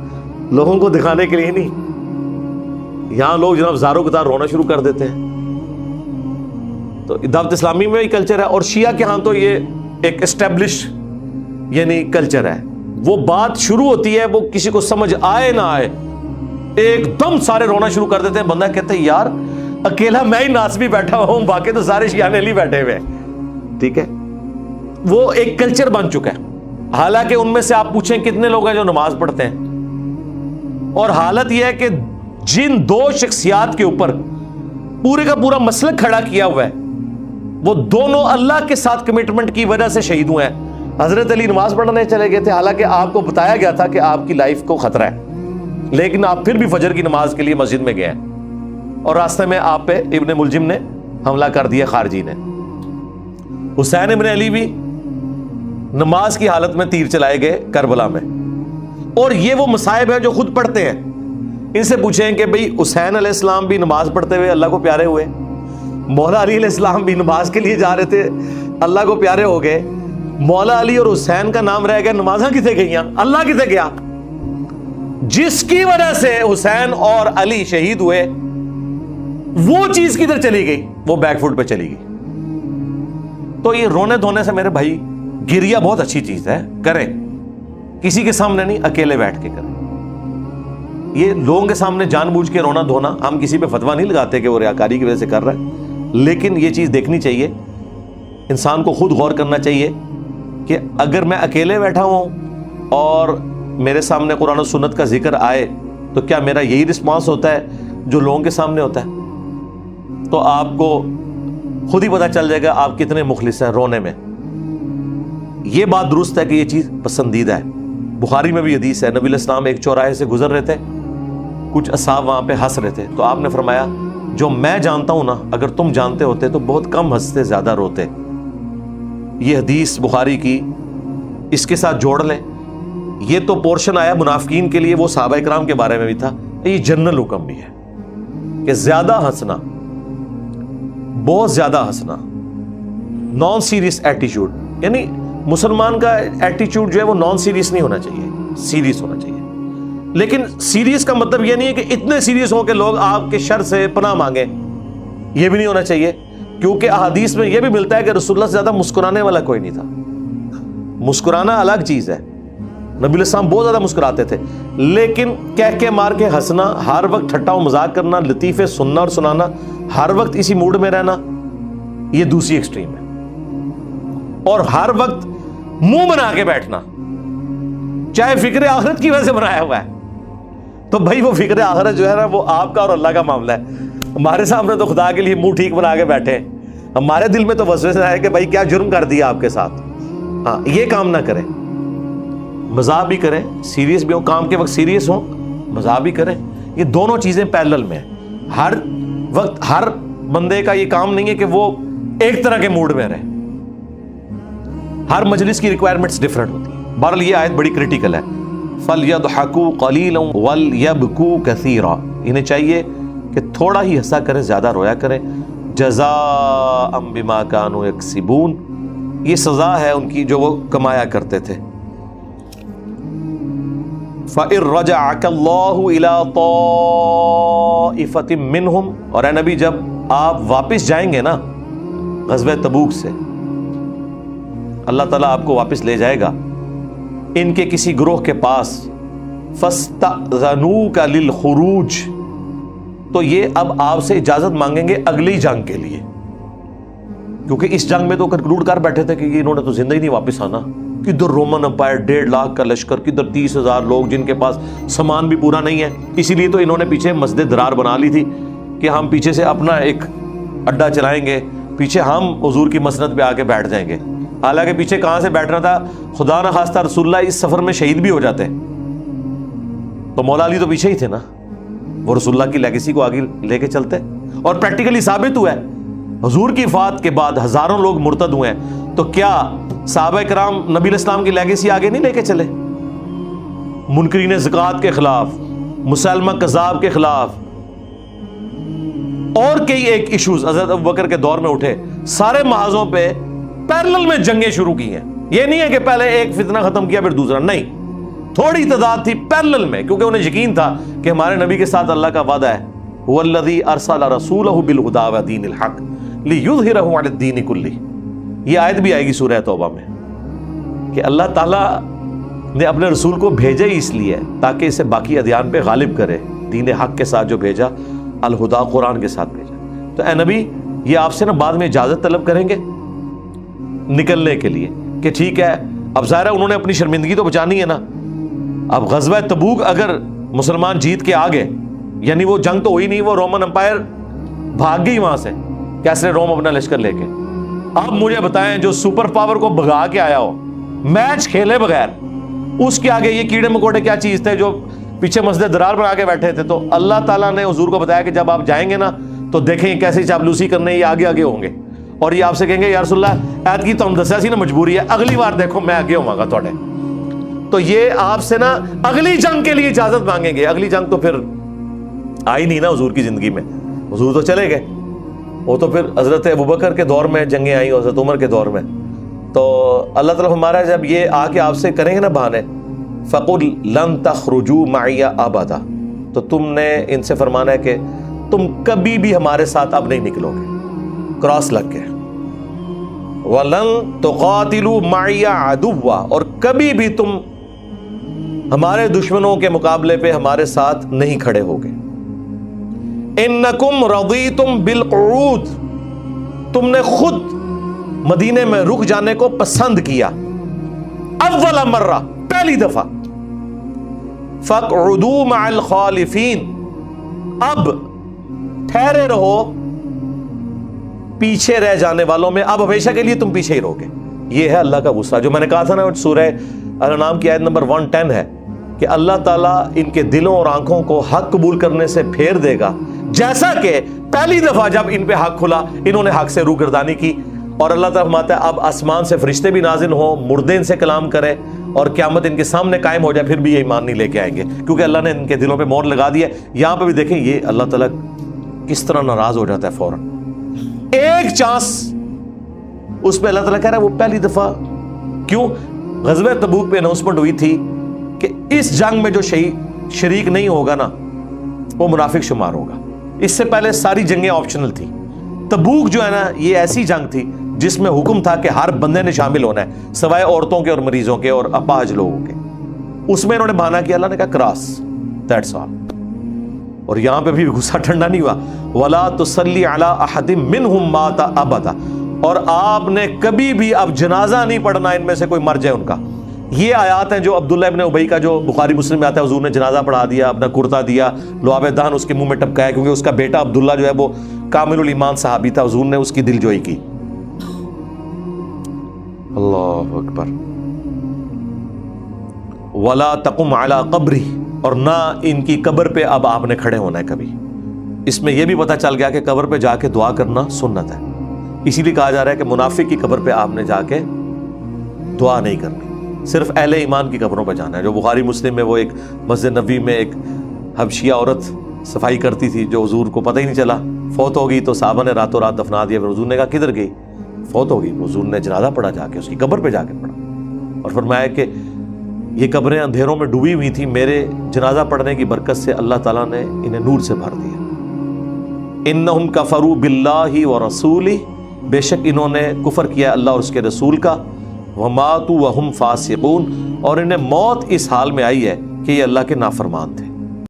لوگوں کو دکھانے کے لیے نہیں۔ یہاں لوگ جناب زاروں قطار رونا شروع کر دیتے ہیں۔ تو دعوت اسلامی میں بھی کلچر ہے، اور شیعہ کے ہاں تو یہ ایک اسٹیبلش یعنی کلچر ہے۔ وہ بات شروع ہوتی ہے، وہ کسی کو سمجھ آئے نہ آئے، ایک دم سارے رونا شروع کر دیتے ہیں۔ بندہ کہتا ہے یار اکیلا میں ہی ناس بھی بیٹھا ہوں، باقی تو سارے شیعہ علی بیٹھے ہوئے ہیں۔ ٹھیک ہے، وہ ایک کلچر بن چکا ہے۔ حالانکہ ان میں سے آپ پوچھیں کتنے لوگ ہیں جو نماز پڑھتے ہیں، اور حالت یہ ہے کہ جن 2 شخصیات کے اوپر پورے کا پورا مسلک کھڑا کیا ہوا ہے، وہ دونوں اللہ کے ساتھ کمٹمنٹ کی وجہ سے شہید ہوئے ہیں۔ حضرت علی نماز پڑھنے چلے گئے تھے، حالانکہ آپ کو بتایا گیا تھا کہ آپ کی لائف کو خطرہ ہے، لیکن آپ پھر بھی فجر کی نماز کے لیے مسجد میں گئے ہیں، اور راستے میں آپ پہ ابن ملجم نے حملہ کر دیا، خارجی نے۔ حسین ابن علی بھی نماز کی حالت میں تیر چلائے گئے کربلا میں۔ اور یہ وہ مصائب ہیں جو خود پڑھتے ہیں ان سے پوچھیں کہ بھئی حسین علیہ السلام بھی نماز پڑھتے ہوئے اللہ کو پیارے ہوئے، مولا علی علیہ السلام بھی نماز کے لیے جا رہے تھے، اللہ کو پیارے ہو گئے، مولا علی اور حسین کا نام رہ گیا، نمازاں کتے گئیاں، اللہ کتے گیا؟ جس کی وجہ سے حسین اور علی شہید ہوئے وہ چیز کدھر چلی گئی؟ وہ بیک فوٹ پہ چلی گئی۔ تو یہ رونے دھونے سے میرے بھائی، گریا بہت اچھی چیز ہے، کریں، کسی کے سامنے نہیں، اکیلے بیٹھ کے کریں۔ یہ لوگوں کے سامنے جان بوجھ کے رونا دھونا، ہم کسی پہ فتویٰ نہیں لگاتے کہ وہ ریاکاری کی وجہ سے کر رہا ہے، لیکن یہ چیز دیکھنی چاہیے، انسان کو خود غور کرنا چاہیے کہ اگر میں اکیلے بیٹھا ہوں اور میرے سامنے قرآن و سنت کا ذکر آئے تو کیا میرا یہی رسپانس ہوتا ہے جو لوگوں کے سامنے ہوتا ہے؟ تو آپ کو خود ہی پتہ چل جائے گا آپ کتنے مخلص ہیں رونے میں۔ یہ بات درست ہے کہ یہ چیز پسندیدہ ہے۔ بخاری میں بھی حدیث ہے، نبی علیہ السلام ایک چوراہے سے گزر رہے تھے، کچھ اصحاب وہاں پہ ہنس رہے تھے، تو آپ نے فرمایا جو میں جانتا ہوں نا، اگر تم جانتے ہوتے تو بہت کم ہنستے، زیادہ روتے۔ یہ حدیث بخاری کی، اس کے ساتھ جوڑ لیں۔ یہ تو پورشن آیا منافقین کے لیے، وہ صحابہ کرام کے بارے میں بھی تھا، یہ جنرل حکم بھی ہے کہ زیادہ ہنسنا، بہت زیادہ ہنسنا، نان سیریس ایٹیچیوڈ، یعنی مسلمان کا ایٹیچیوڈ جو ہے وہ نان سیریس نہیں ہونا چاہیے، سیریس ہونا چاہیے۔ لیکن سیریس کا مطلب یہ نہیں ہے کہ اتنے سیریس ہوں کہ لوگ آپ کے شر سے پناہ مانگیں، یہ بھی نہیں ہونا چاہیے، کیونکہ احادیث میں یہ بھی ملتا ہے کہ رسول اللہ سے زیادہ مسکرانے والا کوئی نہیں تھا۔ مسکرانا الگ چیز ہے، نبی علیہ السلام بہت زیادہ مسکراتے تھے، لیکن کہہ کے مار کے ہنسنا، ہر وقت ٹھٹا و مذاق کرنا، لطیفے سننا اور سنانا، ہر وقت اسی موڈ میں رہنا، یہ دوسری ایکسٹریم ہے۔ اور ہر وقت منہ بنا کے بیٹھنا، چاہے فکر آخرت کی وجہ سے بنایا ہوا ہے، تو بھائی وہ فکر آخرت جو ہے نا، وہ آپ کا اور اللہ کا معاملہ ہے۔ ہمارے سامنے تو خدا کے لیے منہ ٹھیک بنا کے بیٹھے ہیں، ہمارے دل میں تو وسوسہ ہے کہ بھائی کیا جرم کر دیا آپ کے ساتھ۔ ہاں، یہ کام نہ کریں، مزاح بھی کریں، سیریس بھی ہوں، کام کے وقت سیریس ہوں، مزاح بھی کریں، یہ دونوں چیزیں پیرلل میں ہیں۔ ہر وقت ہر بندے کا یہ کام نہیں ہے کہ وہ ایک طرح کے موڈ میں رہے، ہر مجلس کی ریکوائرمنٹس ڈیفرنٹ ہوتی ہیں۔ بہرحال یہ آیت بڑی کریٹیکل ہے، فَلْيَضْحَكُوا قَلِيلًا وَلْيَبْكُوا كَثِيرًا، انہیں چاہیے کہ تھوڑا ہی ہنسا کریں، زیادہ رویا کریں، جزاء بما كانوا يكسبون، یہ سزا ہے ان کی جو وہ کمایا کرتے تھے۔ فَإِن رَجَعَكَ اللَّهُ إِلَىٰ طَائِفَةٍ مِّنْهُمْ، اور اے نبی جب آپ واپس جائیں گے نا غزوہ تبوک سے، اللہ تعالیٰ آپ کو واپس لے جائے گا ان کے کسی گروہ کے پاس، فَاسْتَأْذَنُوكَ لِلْخُرُوجِ، تو یہ اب آپ سے اجازت مانگیں گے اگلی جنگ کے لیے، کیونکہ اس جنگ میں تو کنکلوڈ کر بیٹھے تھے کہ انہوں نے تو زندہ ہی نہیں واپس آنا، کدھر رومن امپائر 1.5 لاکھ کا لشکر، کدھر 30,000 لوگ جن کے پاس سامان بھی پورا نہیں ہے، اسی لیے تو انہوں نے پیچھے مسجد درار بنا لی تھی کہ ہم پیچھے سے اپنا ایک اڈا چلائیں گے، پیچھے ہم حضور کی مسند پہ آ کے بیٹھ جائیں گے۔ حالانکہ پیچھے کہاں سے بیٹھنا تھا، خدا نہ خواستہ رسول اللہ اس سفر میں شہید بھی ہو جاتے، تو مولا علی تو پیچھے ہی تھے نا، وہ رسول اللہ کی لیگیسی کو آگے لے کے چلتے، اور پریکٹیکلی ثابت ہوا ہے، حضور کی وفات کے بعد ہزاروں لوگ مرتد ہوئے ہیں، تو کیا صحابہ کرام نبی علیہ السلام کی لیگیسی آگے نہیں لے کے چلے؟ منکرین زکوٰۃ کے خلاف، مسلمہ کذاب کے خلاف، اور کئی ایک ایشوز حضرت ابوبکر کے دور میں اٹھے، سارے محاذوں پہ پیرلل میں جنگیں شروع کی ہیں۔ یہ نہیں ہے کہ پہلے ایک فتنہ ختم کیا پھر دوسرا، نہیں، تھوڑی تعداد تھی پیرلل میں، کیونکہ انہیں یقین تھا کہ ہمارے نبی کے ساتھ اللہ کا وعدہ ہے، وَالَّذِي أَرْسَلَ رَسُولَهُ بِالْهُدَىٰ وَدِينِ الْحَقِّ لِيُظْهِرَهُ عَلَى الدِّينِ كُلِّهِ۔ یہ آیت بھی آئے گی سورہ توبہ میں کہ اللہ تعالیٰ نے اپنے رسول کو بھیجا ہی اس لیے تاکہ اسے باقی ادیان پہ غالب کرے، دین حق کے ساتھ جو بھیجا، الہدا قرآن کے ساتھ بھیجا۔ تو اے نبی، یہ آپ سے نا بعد میں اجازت طلب کریں گے نکلنے کے لیے کہ ٹھیک ہے، اب ظاہر ہے انہوں نے اپنی شرمندگی تو بچانی ہے نا، اب غزوہ تبوک اگر مسلمان جیت کے آ گئے، یعنی وہ جنگ تو ہوئی نہیں، وہ رومن امپائر بھاگ گئی وہاں سے، کیسے روم اپنا لشکر لے کے۔ اب مجھے بتائیں جو سپر پاور کو بھگا کے آیا ہو میچ کھیلے بغیر، اس کے آگے یہ کیڑے مکوڑے کیا چیز تھے جو پیچھے مسجد درار بنا کے بیٹھے تھے؟ تو اللہ تعالیٰ نے حضور کو بتایا کہ جب آپ جائیں گے نا تو دیکھیں کیسے چاپلوسی کرنے، یہ آگے آگے ہوں گے، اور یہ آپ سے کہیں گے یا رسول اللہ ایت کی تو ہم دسیا سی نا مجبوری ہے، اگلی بار دیکھو میں آگے ہوں گا تو یہ آپ سے نا اگلی جنگ کے لیے اجازت مانگیں گے۔ اگلی جنگ تو پھر آئی نہیں نا حضور کی زندگی میں, حضور تو چلے گئے, وہ تو پھر حضرت ابوبکر کے دور میں جنگیں آئیں, حضرت عمر کے دور میں. تو اللہ تعالیٰ ہمارا جب یہ آ کے آپ سے کریں گے نا بہانے, فَقُلْ لَن تَخْرُجُوا مَعِيَ أَبَدًا, تو تم نے ان سے فرمانا ہے کہ تم کبھی بھی ہمارے ساتھ اب نہیں نکلو گے, کراس لگ گئے. وَلَن تُقَاتِلُوا مَعِيَ عَدُوًّا, اور کبھی بھی تم ہمارے دشمنوں کے مقابلے پہ ہمارے ساتھ نہیں کھڑے ہوگے. اِنَّكُمْ رَضِيتُمْ بِالْقُعُودِ, تم نے خود مدینے میں رک جانے کو پسند کیا, اول مرہ, پہلی دفعہ. فَاقْعُدُوا مَعَ الْخَالِفِينَ, اب ٹھہرے رہو پیچھے رہ جانے والوں میں, اب ہمیشہ کے لیے تم پیچھے ہی رہوگے. یہ ہے اللہ کا غصہ, جو میں نے کہا تھا نا سورہ الانعام کی آیت نمبر 110 ہے کہ اللہ تعالیٰ ان کے دلوں اور آنکھوں کو حق قبول کرنے سے پھیر دے گا, جیسا کہ پہلی دفعہ جب ان پہ حق کھلا انہوں نے حق سے روگردانی کی. اور اللہ تعالیٰ فرماتا ہے اب آسمان سے فرشتے بھی نازل ہوں, مردے ان سے کلام کرے, اور قیامت ان کے سامنے قائم ہو جائے, پھر بھی یہ ایمان نہیں لے کے آئیں گے, کیونکہ اللہ نے ان کے دلوں پہ مہر لگا دی ہے. یہاں پہ بھی دیکھیں یہ اللہ تعالیٰ کس طرح ناراض ہو جاتا ہے فوراً. ایک چانس اس پہ اللہ تعالیٰ کہہ رہا ہے وہ پہلی دفعہ. کیوں؟ غزوہ تبوک پہ اناؤنسمنٹ ہوئی تھی کہ اس جنگ میں جو شریک نہیں ہوگا نا وہ منافق شمار ہوگا. اس سے پہلے ساری جنگیں آپشنل تھی. تبوک جو ہے نا یہ ایسی جنگ تھی جس میں حکم تھا کہ ہر بندے نے شامل ہونا ہے, سوائے عورتوں کے اور مریضوں کے اور اپاہج لوگوں کے. اس میں انہوں نے بہانا کیا, اللہ نے کہا کراس, دیٹس آل. اور یہاں پہ بھی غصہ ٹھنڈا نہیں ہوا. وَلَا تُصَلِّ عَلَىٰ أَحَدٍ مِّنْهُمْ مَاتَ أَبَدًا, اور آپ نے کبھی بھی اب جنازہ نہیں پڑھنا ان میں سے کوئی مر جائے ان کا. یہ آیات ہیں جو عبداللہ ابن ابی کا جو بخاری مسلم میں آتا ہے, حضور نے جنازہ پڑھا دیا, اپنا کرتا دیا, لعاب دہن اس کے منہ میں ٹپکایا, کیونکہ اس کا بیٹا عبداللہ جو ہے وہ کامل الایمان صحابی تھا, حضور نے اس کی دل جوئی کی. اللہ اکبر. وَلَا تَقُمْ عَلَىٰ قَبْرِهِ, اور نہ ان کی قبر پہ اب آپ نے کھڑے ہونا ہے کبھی. اس میں یہ بھی پتہ چل گیا کہ قبر پہ جا کے دعا کرنا سنت ہے. اسی لیے کہا جا رہا ہے کہ منافق کی قبر پہ آپ نے جا کے دعا نہیں کرنی, صرف اہل ایمان کی قبروں پہ جانا ہے. جو بخاری مسلم میں وہ ایک مسجد نبوی میں ایک حبشیہ عورت صفائی کرتی تھی, جو حضور کو پتہ ہی نہیں چلا, فوت ہو گئی, تو صحابہ نے راتوں رات دفنا دیا. پھر حضور نے کہا کدھر گئی؟ فوت ہو گئی. حضور نے جنازہ پڑھا جا کے, اس کی قبر پہ جا کے پڑھا, اور فرمایا کہ یہ قبریں اندھیروں میں ڈوبی ہوئی تھیں, میرے جنازہ پڑھنے کی برکت سے اللہ تعالیٰ نے انہیں نور سے بھر دیا. انہم کفروا باللہ ورسولہ, بے شک انہوں نے کفر کیا اللہ اور اس کے رسول کا. وماتوا وہم فاسقون, اور انہیں موت اس حال میں آئی ہے کہ یہ اللہ کے نافرمان تھے.